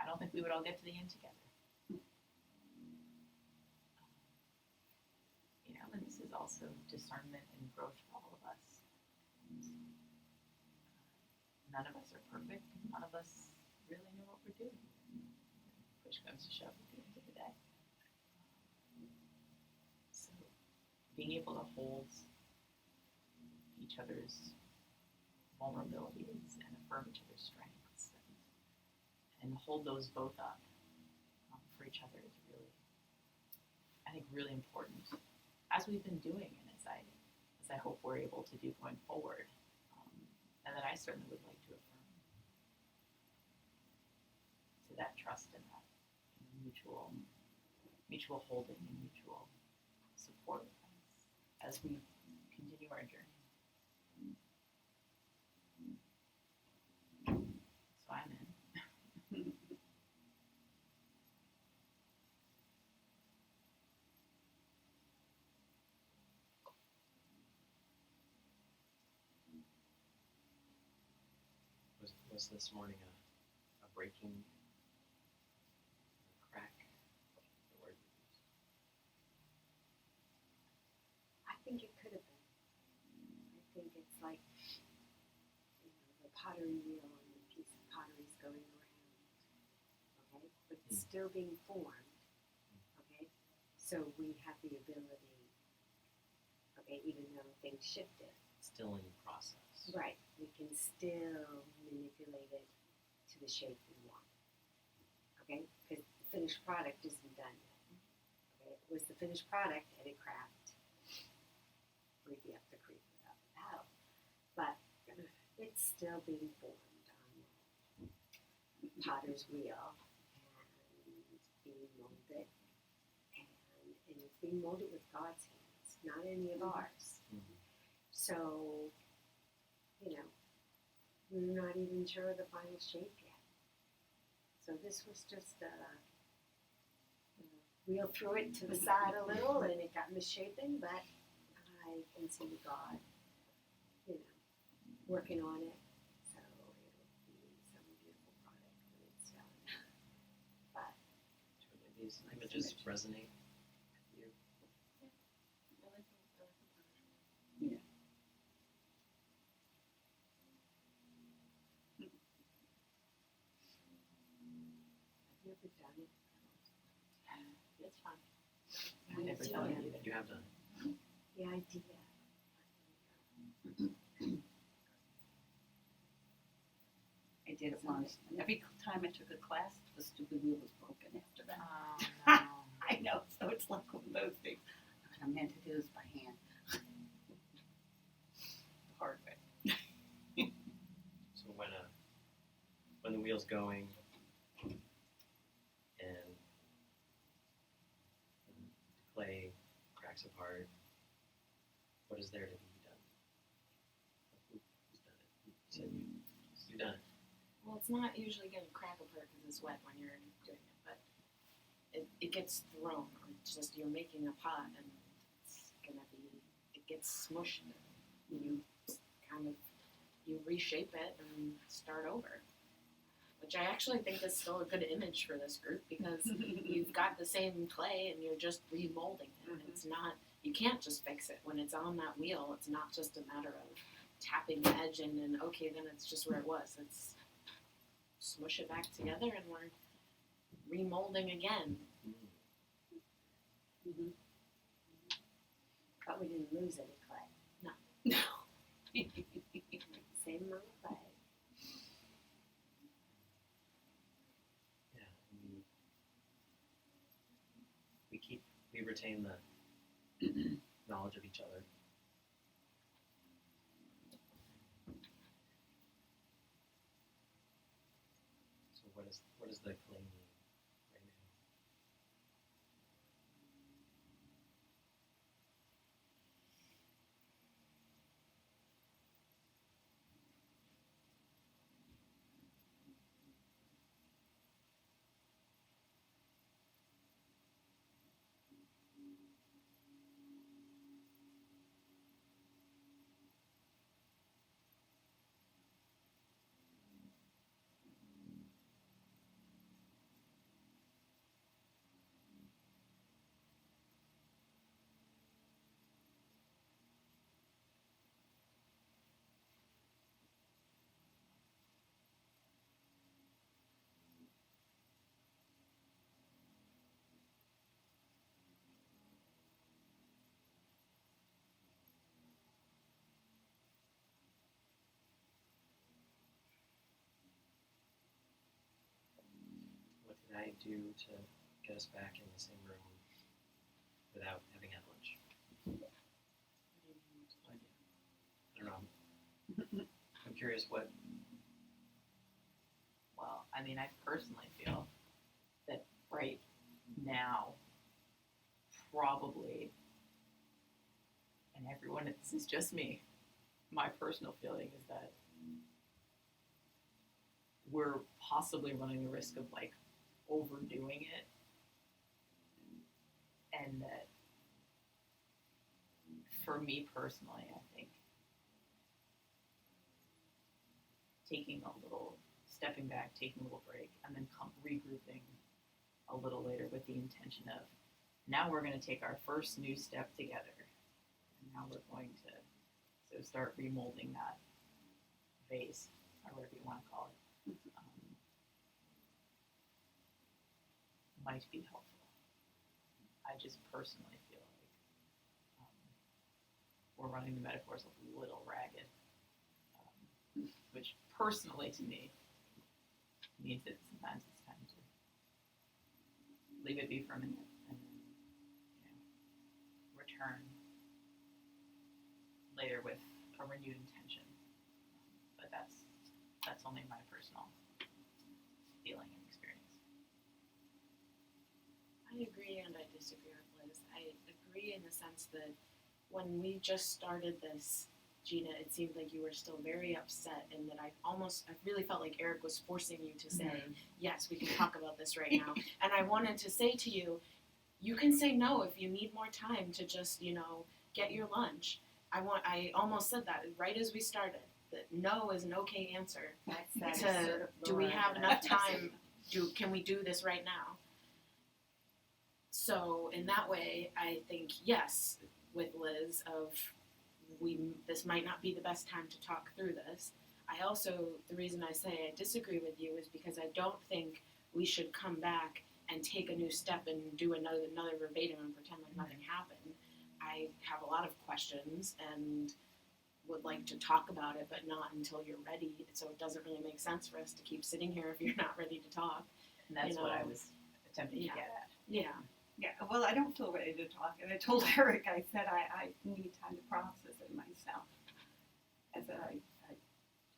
I don't think we would all get to the end together. And this is also discernment and growth for all of us. None of us are perfect. None of us really know what we're doing. Push comes to shove at the end of the day. So being able to hold each other's vulnerabilities and affirm each other's strengths and hold those both up for each other is really, I think, really important, as we've been doing, and as I hope we're able to do going forward, and that I certainly would like to affirm to that trust and that mutual holding and mutual support as we continue our journey. So I'm in. Was this morning a breaking crack? The word you used. I think it could have been. I think it's like, the pottery wheel and the piece of pottery is going around, okay? But it's still being formed, okay? So we have the ability, okay, even though things shifted. Still in process. Right. We can still manipulate it to the shape we want, okay? Because the finished product isn't done yet, okay? If it was the finished product, Eddie Craft, we'd be up the creek without the paddle. But it's still being formed on the potter's wheel and being molded. And it's being molded with God's hands, not any of ours. Mm-hmm. So, we're not even sure of the final shape yet. So this was just wheel threw it to the side a little and it got misshapen, but I can see God, working on it. So it'll be some beautiful product when it's done. But Do any of these images resonate with you? I like the Yeah. have you ever done it? It's fun. I've never done it either. You have done it. The idea. I did it once. And every time I took a class, the stupid wheel was broken after that. Oh, no. I know, so it's like one of those things. What I meant to do this by hand. The hard way. So when the wheel's going and the clay cracks apart, what is there to be done? Who's done it? You said you've done it. Well, it's not usually going to crack apart because it's wet when you're doing it, but it gets thrown. It's just you're making a pot and it's going to be, it gets smushed. You reshape it and start over. which I actually think is still a good image for this group because you've got the same clay and you're just remolding it. Mhm. It's not, you can't just fix it. When it's on that wheel, it's not just a matter of tapping the edge in and okay, then it's just where it was. It's smush it back together and we're remolding again. Mm-hmm. But we didn't lose any clay. No. Same amount of clay. Yeah, and we retain the knowledge of each other. So what is the clay mean right now? What did I do to get us back in the same room without having had lunch? I don't know. I'm curious what. Well, I mean, I personally feel that right now, probably, and everyone, this is just me, my personal feeling is that we're possibly running the risk of like overdoing it, and that for me personally, I think stepping back, taking a little break, and then regrouping a little later with the intention of now we're going to take our first new step together, and now we're going to start remolding that vase or whatever you want to call it. Might be helpful. I just personally feel like we're running the metaphors a little ragged, which personally to me means that sometimes it's time to leave it be for a minute and then return later with a renewed intention. But that's only my personal feeling and experience. I agree and I disagree with Liz. I agree in the sense that when we just started this, Gina, it seemed like you were still very upset and that I really felt like Eric was forcing you to say, yes, we can talk about this right now. And I wanted to say to you, you can say no if you need more time to just, get your lunch. I almost said that right as we started, that no is an okay answer. That is to, sort of do we Laura have that enough I time? Can we do this right now? So in that way, I think yes, with Liz this might not be the best time to talk through this. I also, the reason I say I disagree with you is because I don't think we should come back and take a new step and do another verbatim and pretend like nothing happened. I have a lot of questions and would like to talk about it, but not until you're ready. So it doesn't really make sense for us to keep sitting here if you're not ready to talk. And that's what I was attempting to get at. Yeah. Yeah, well, I don't feel ready to talk, and I told Eric, I said I need time to process it myself. I said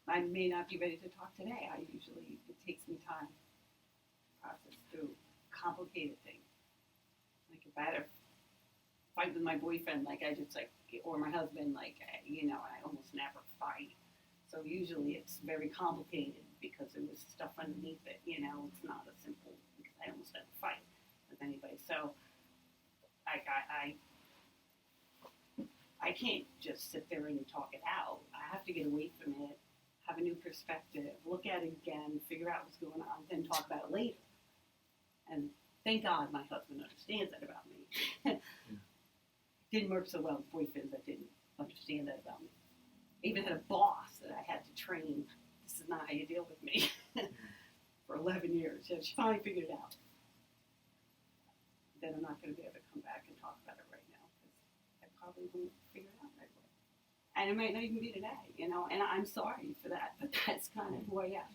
I may not be ready to talk today. It takes me time to process through complicated things. Like if I had a fight with my boyfriend, or my husband, I almost never fight. So usually it's very complicated because there was stuff underneath it, it's not a simple, because I almost never fight with anybody. So I can't just sit there and talk it out. I have to get away from it, have a new perspective, look at it again, figure out what's going on, then talk about it later. And thank God my husband understands that about me. Didn't work so well with boyfriends that didn't understand that about me. I even had a boss that I had to train. This is not how you deal with me for 11 years. Yeah, she finally figured it out. Then I'm not going to be able to come back and talk about it right now because I probably won't figure it out right away. And it might not even be today, and I'm sorry for that, but that's kind of who I am.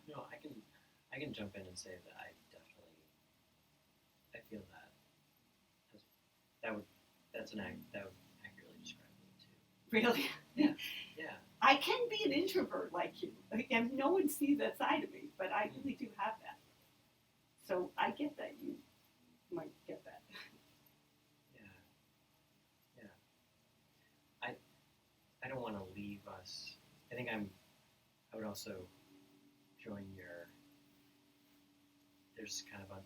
No, I can jump in and say that I feel that that would accurately describe me too. Really? Yeah. I can be an introvert like you. And no one sees that side of me, but I really do have that. So I get that you might get that. Yeah. I don't want to leave us. I think I would also join your. There's kind of it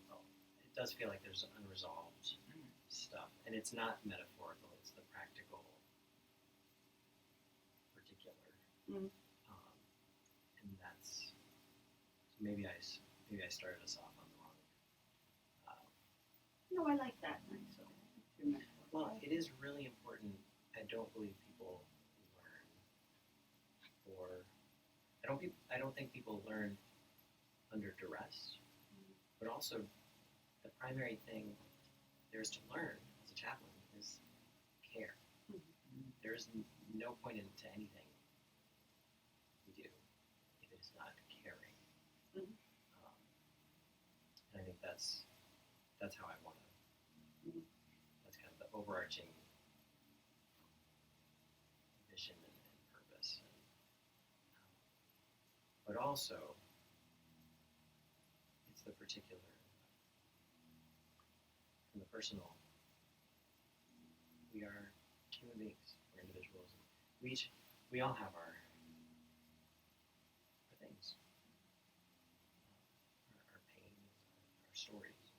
does feel like there's unresolved stuff, and it's not metaphorical. It's the practical, particular, and that's maybe I started us off on the wrong. No, I like that. Well, it is really important. I don't believe people learn, or I don't think people learn under duress. But also, the primary thing there is to learn as a chaplain is care. There is no point into anything we do if it is not caring. And I think that's how I want to. That's kind of the overarching vision and purpose. But also, it's the particular and the personal. We are human beings. We're individuals. We all have our things, our pains, our stories,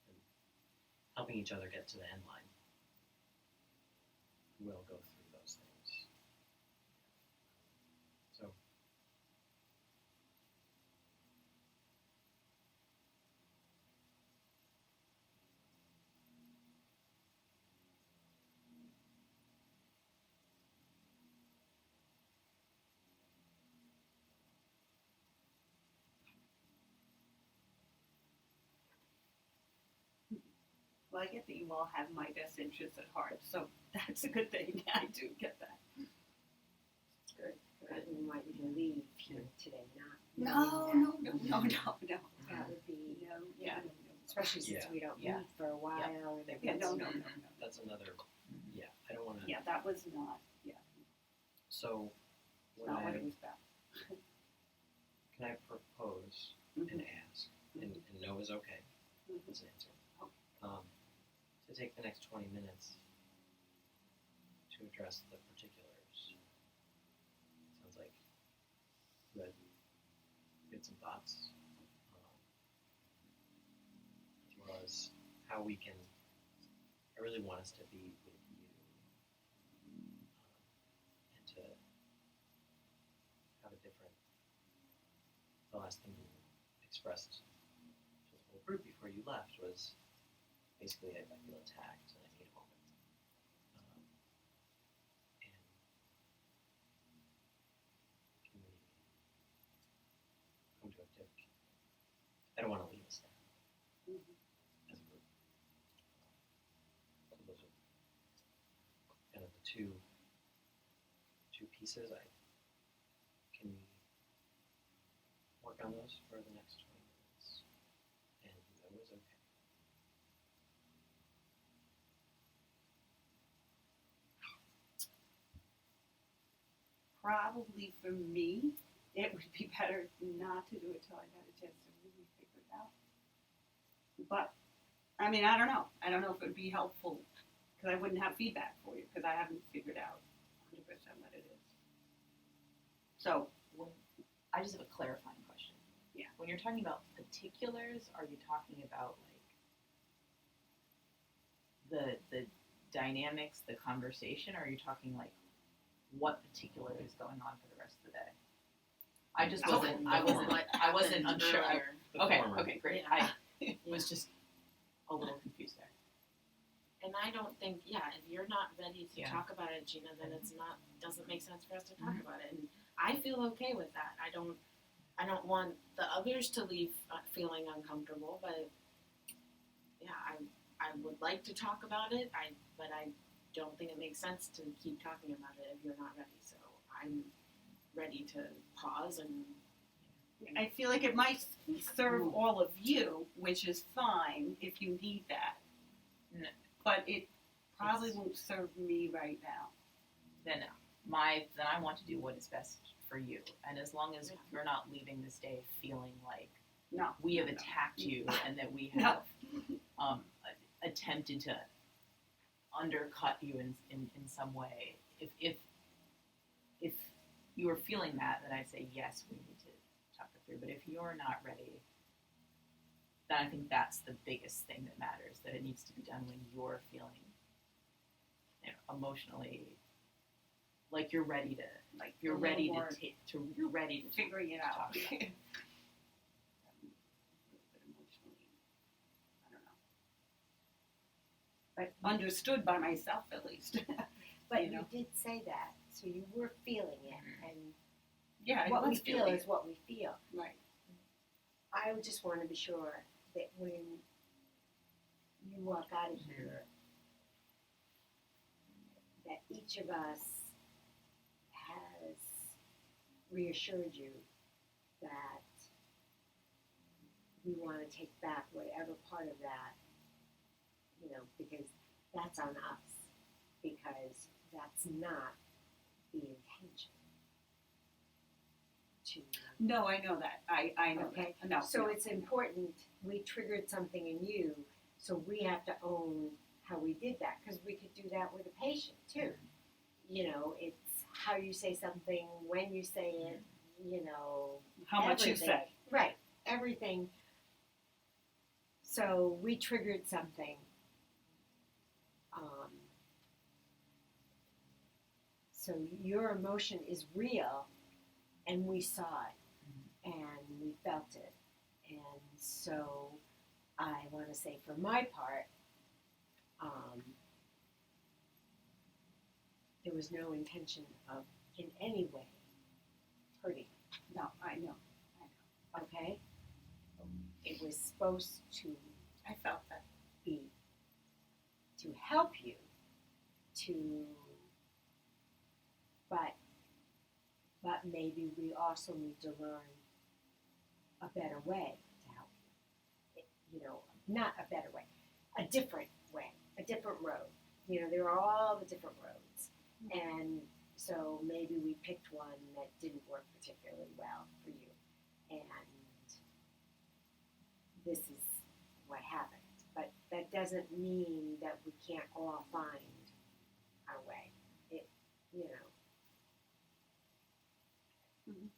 and helping each other get to the end line. We'll go through those things. So. Well, I get that you all have my best interests at heart, so that's a good thing. I do get that. Good. I wouldn't want you to leave here today, not. No. That would be, Yeah. especially since we don't Yeah. meet for a while. and Yeah, no. That's another. Yeah, I don't want to. Yeah, that was not, So, not what it was about. can I propose and ask, and no is okay. That's an answer. To take the next 20 minutes to address the particulars. It sounds like you had some thoughts, as well as how we can. I really want us to be with you, and to have a different. The last thing you expressed to the whole group before you left was basically I feel attacked and I need a moment. And can we come to a different? I don't want to leave us there as a group. So those are kind of the two pieces. Can we work on those for the next 20 minutes? And that was okay. Probably for me, it would be better not to do it till I got a chance to really figure it out. But, I mean, I don't know. I don't know if it would be helpful because I wouldn't have feedback for you because I haven't figured out 100% what it is. So, I just have a clarifying question. Yeah. When you're talking about particulars, are you talking about like the dynamics, the conversation, or are you talking like what particular is going on for the rest of the day. I just The wasn't. former. I wasn't. What I wasn't happened unsure. earlier. The Okay. former. Okay. Great. Yeah. I was just a little confused there. And I don't think, if you're not ready to Yeah. talk about it, Gina, then doesn't make sense for us to talk about it. And I feel okay with that. I don't want the others to leave feeling uncomfortable, but I would like to talk about it. But I don't think it makes sense to keep talking about it if you're not ready. So I'm ready to pause and I feel like it might serve all of you, which is fine if you need that. No. But it probably won't serve me right now. Then I want to do what is best for you, and as long as you're not leaving this day feeling like No. we have no. attacked you and that we No. have attempted to undercut you in some way. If you are feeling that, then I'd say yes, we need to talk it through. But if you're not ready, then I think that's the biggest thing that matters. That it needs to be done when you're feeling, emotionally like you're ready to, A little more you're ready to figuring it out. talk about it. But understood by myself at least. But You know? you did say that, so you were feeling it, and Yeah, I what we was feel feeling is what we feel. right. I just want to be sure that when you walk out of here, that each of us has reassured you that we want to take back whatever part of that, because that's on us, because that's not the intention. No, I know that. I know Okay. that. No. So no. it's important, we triggered something in you, so we have to own how we did that, because we could do that with a patient too. It's how you say something, when you say it, How much you everything. say. Right, everything. So we triggered something. So your emotion is real, and we saw it, and we felt it. And so I want to say for my part, there was no intention of in any way hurting, No, I know. okay? It was supposed to I felt that. be to help you but maybe we also need to learn a better way to help you. Not a better way, a different way, a different road. There are all the different roads. And so maybe we picked one that didn't work particularly well for you. And this is what happened. But that doesn't mean that we can't all find our way. Mhm.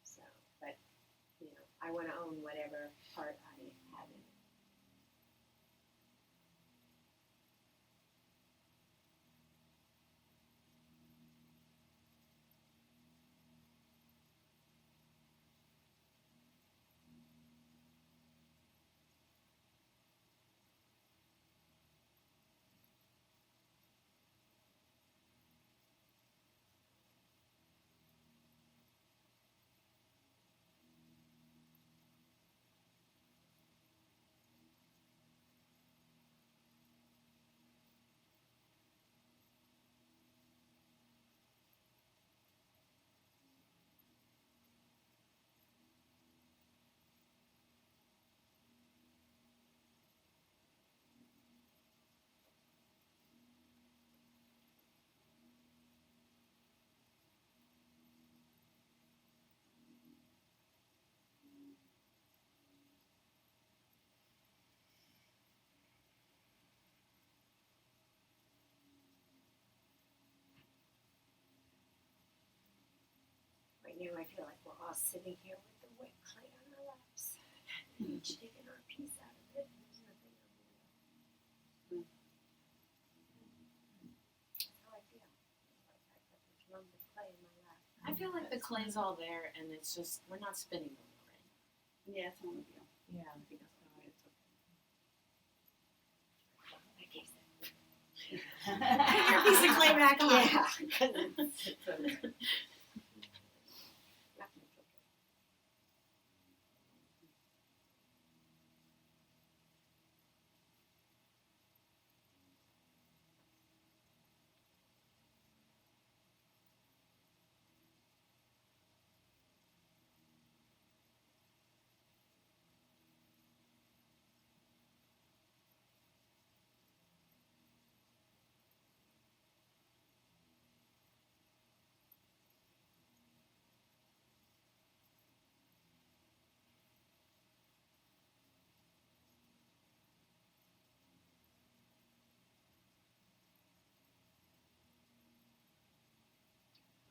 So, but, I want to own whatever part I have in it. Right now, I feel like we're all sitting here with the wet clay on our laps, each taking our piece out of it. There's nothing on the feel like the clay's all there, and it's just we're not spinning the wheel right. Yes, I'm with you. Yeah. I think so. It's Put your piece of clay back on. Yeah, 'cause it's okay.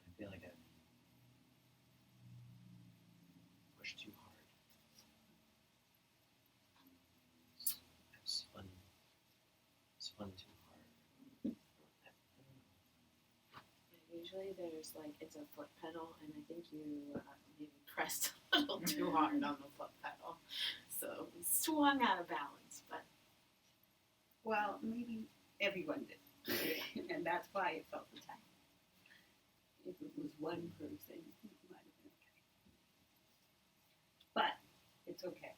I feel like I pushed too hard. I've spun too hard. I don't know. Usually there's like it's a foot pedal, and I think you maybe pressed a little too hard on the foot pedal, so we swung out of balance. But Well, maybe everyone did, and that's why it felt attacked. If it was one person, it might have been okay. But it's okay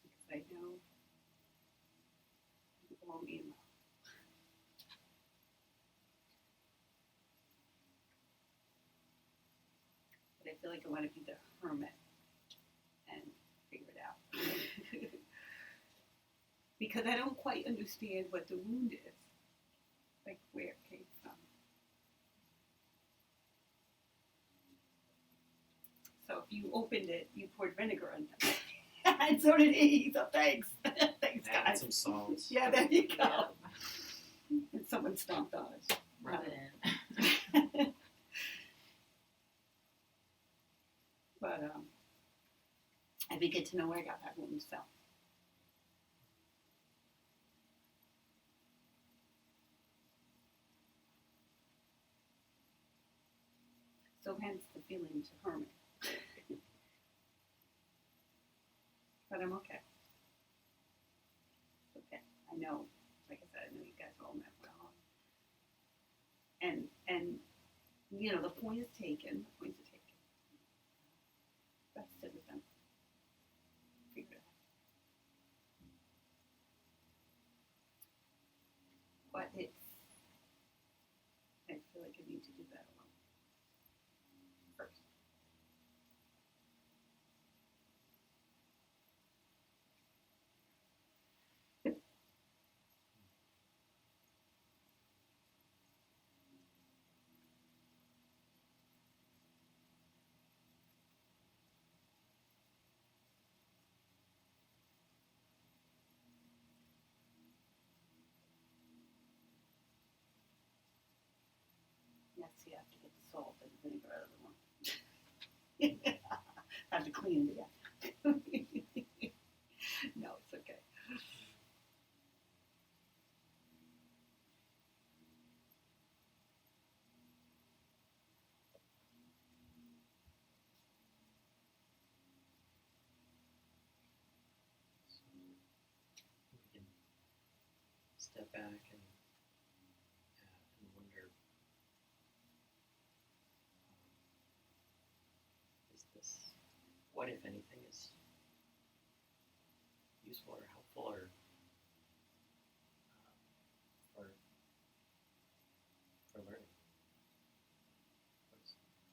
because I know it won't be enough. But I feel like I want to be the hermit and figure it out. Because I don't quite understand what the wound is, like where it came from. So if you opened it, you poured vinegar on them. And so did he, so thanks. Thanks, Added guys. some salt. Yeah, there you go. And someone stomped on it. Rub it in. But I'd be good to know where I got that wound, so. So hence the feeling to hermit. But I'm okay. It's okay. I know, like I said, I know you guys all met well. And you know, the point is taken. The points are taken. Let's sit with them. Figure it out. But I feel like I need to do that alone. First. Yes, you have to get the salt and vinegar out of the one. Have to clean it up. No, it's okay. We can step back and wonder, is this, what if anything is useful or helpful or for learning?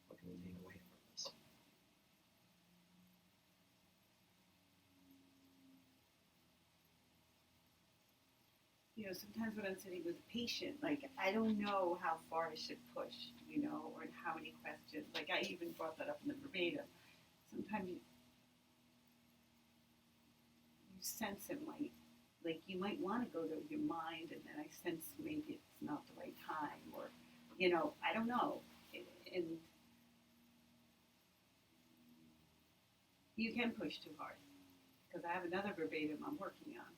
What can we take away from this? You know, sometimes when I'm sitting with a patient, like, I don't know how far I should push, you know, or how many questions. Like, I even brought that up in the verbatim. Sometimes you sense it might, like, you might want to go to your mind, and then I sense maybe it's not the right time, or, you know, I don't know. And you can push too hard, because I have another verbatim I'm working on.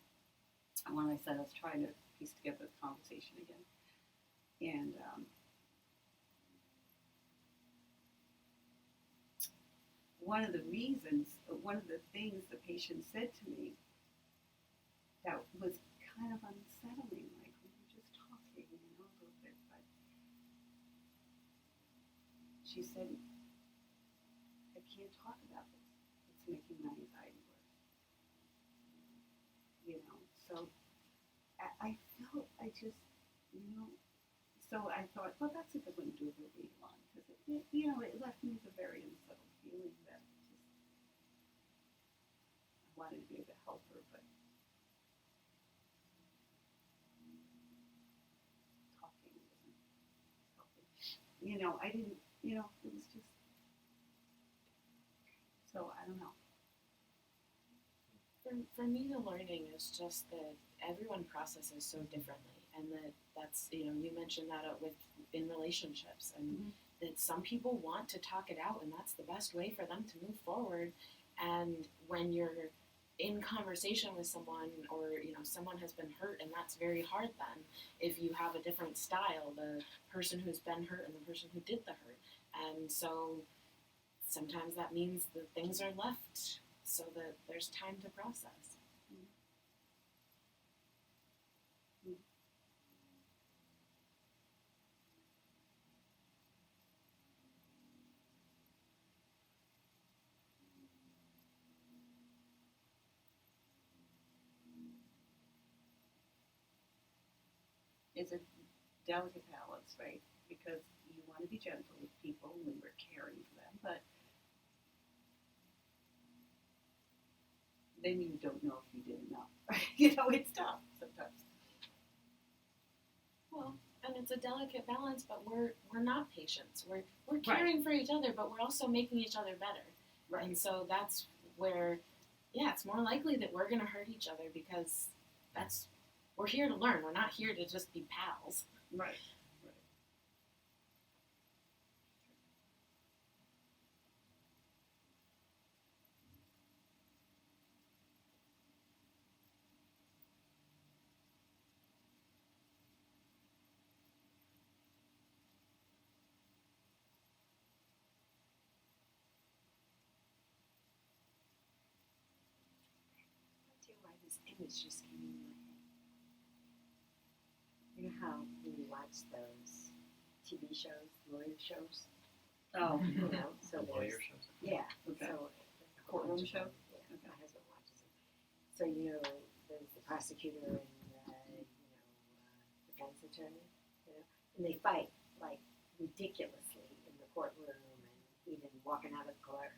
And when I said I was trying to piece together the conversation again. And one of the reasons, one of the things the patient said to me that was kind of unsettling, like we were just talking, a little bit, but she said, I can't talk about this. It's making my anxiety worse. So I felt, so I thought, well, that's a good one to do a review on, because it left me with a very unsettled feeling that just I wanted to be able to help her, but talking wasn't helping. I didn't, it was just, so I don't know. For me, the learning is just that everyone processes so differently, and that's you mentioned that in relationships, and that some people want to talk it out, and that's the best way for them to move forward. And when you're in conversation with someone, or someone has been hurt, and that's very hard. Then, if you have a different style, the person who's been hurt and the person who did the hurt, and so sometimes that means that things are left so that there's time to process. It's a delicate balance, right? Because you want to be gentle with people when we're caring for them, but then you don't know if you did enough. It's tough sometimes. Well, and it's a delicate balance, but we're not patients. We're caring for each other, but we're also making each other better. Right. And so that's where, it's more likely that we're going to hurt each other, because we're here to learn. We're not here to just be pals. Right. I'll tell you why this image just came in my head. You know how when you watch those TV shows, lawyer shows? Oh. So Lawyer there's, shows. yeah, Okay. so Courtroom show? Yeah, Okay. my husband watches it. So there's the prosecutor and defense attorney, and they fight like ridiculously in the courtroom, and even walking out of court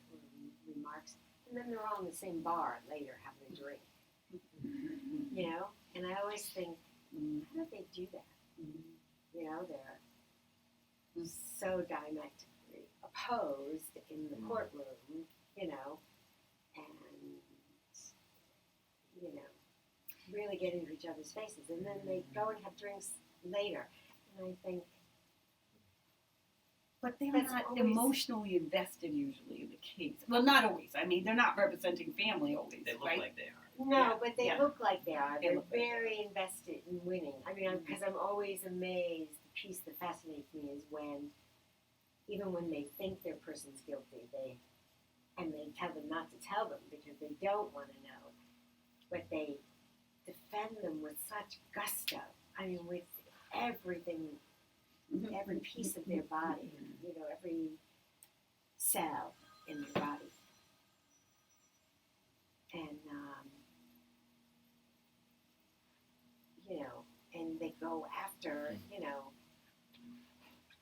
remarks, and then they're all in the same bar later having a drink, and I always think, how did they do that? They're so diametrically opposed in the courtroom, and really get into each other's faces, and then they go and have drinks later, and I think, But they're That's not always- emotionally invested usually in the case. Well, not always. I mean, they're not representing family always, They look right? like they are. no, Yeah, but they yeah. look like they are. They They're look like they very invested in winning. I mean, because I'm always amazed. The piece that fascinates me is even when they think their person's guilty, they tell them not to tell them because they don't want to know, but they defend them with such gusto. I mean, with everything, every piece of their body, every cell in their body. And, and they go after,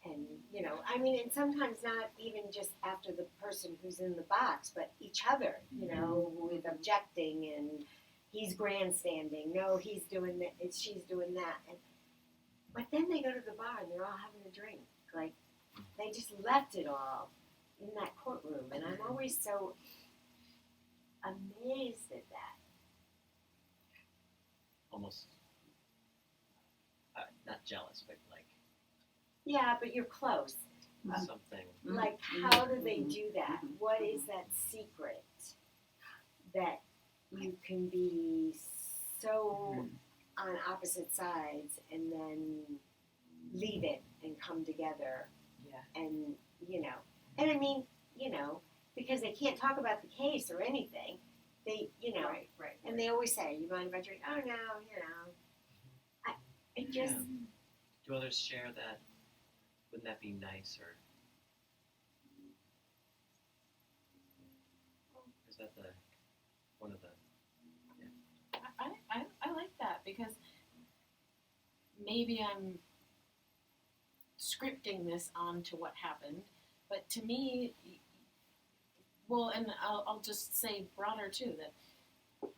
and sometimes not even just after the person who's in the box, but each other, with objecting, and he's grandstanding, no, he's doing that, she's doing that. But then they go to the bar and they're all having a drink. Like, they just left it all in that courtroom, and I'm always so amazed at that. Almost not jealous, but like Yeah, but you're close. something. Like, how do they do that? What is that secret that you can be so on opposite sides and then leave it and come together? Yeah. And, and I mean, because they can't talk about the case or anything. They, Right. and they always say, "You mind if I drink?" "Oh no, It just Do others share that? Wouldn't that be nice, or is that one of the? I like that because maybe I'm scripting this onto what happened, but to me, well, and I'll just say broader too, that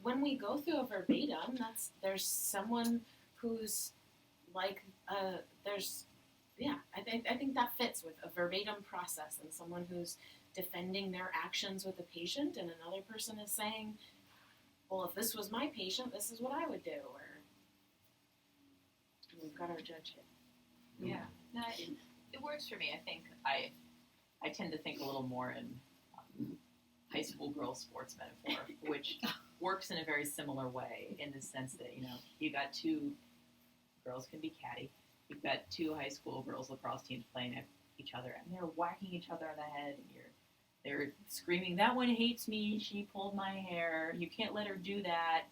when we go through a verbatim, there's someone who's like, I think that fits with a verbatim process, and someone who's defending their actions with a patient, and another person is saying, well, if this was my patient, this is what I would do, or we've got our judge here. Yeah, no, it works for me. I think I tend to think a little more in high school girls sports metaphor, which works in a very similar way in the sense that, you got two girls can be catty. You've got two high school girls lacrosse teams playing at each other, and they're whacking each other on the head, and they're screaming, "That one hates me. She pulled my hair. You can't let her do that.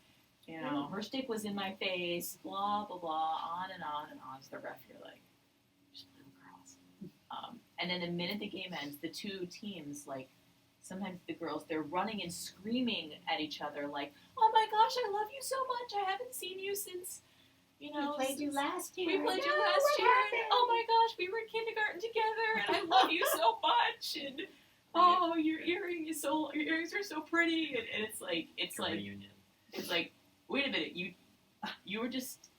Her stick was in my face." Blah blah blah. On and on and on. As the ref, you're like, just let them cross. And then the minute the game ends, the two teams, like, sometimes the girls, they're running and screaming at each other, like, "Oh my gosh, I love you so much. I haven't seen you since." we played you last year. We played you No, last what year, and happened? oh my gosh, we were in kindergarten together, and I love you so much, and oh, your earrings are so pretty, and it's like Reunion. it's like, wait a minute, you were just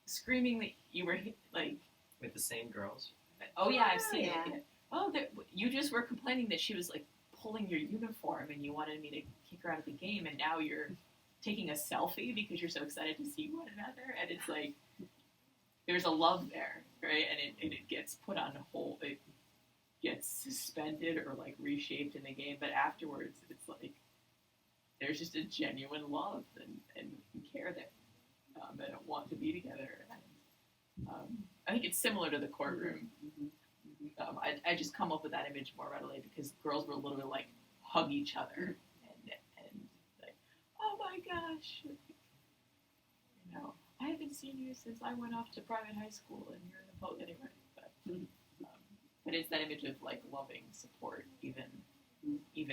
screaming that you were like, With the same girls. oh yeah, I've seen yeah. it. Oh, you just were complaining that she was like pulling your uniform, and you wanted me to kick her out of the game, and now you're taking a selfie because you're so excited to see one another, and it's like there's a love there, right? And it gets put on hold, it gets suspended or like reshaped in the game, but afterwards it's like there's just a genuine love and care that and a want to be together. And I think it's similar to the courtroom. I just come up with that image more readily because girls will literally like hug each other and like, oh my gosh, I haven't seen you since I went off to private high school, and you're in the boat anyway. But it's that image of like loving support even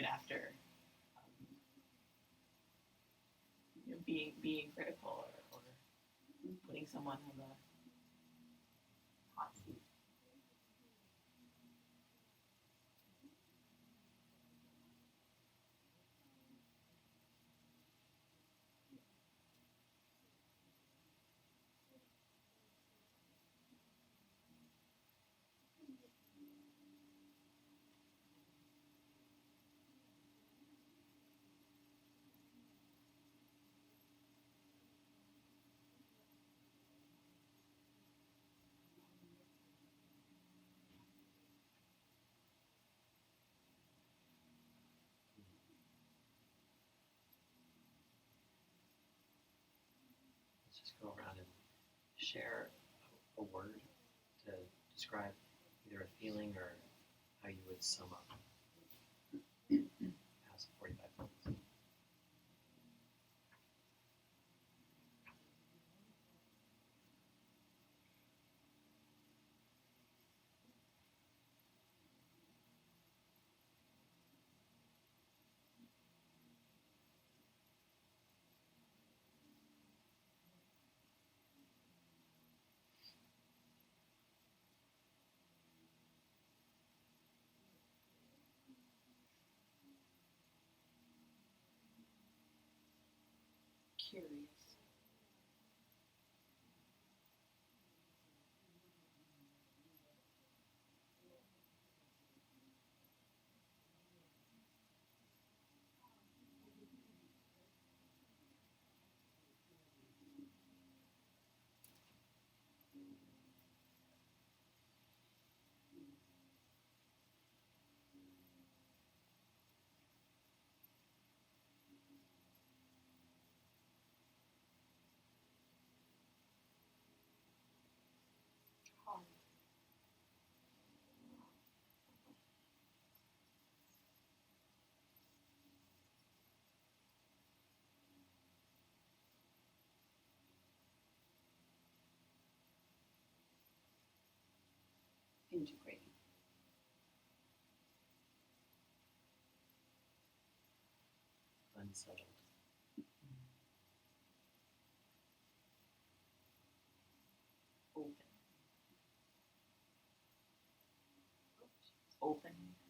after being critical or putting someone on the hot seat. Let's just go around and share a word to describe either a feeling or how you would sum up past 45 minutes. Curious. integrating. Unsettled. Open. Open.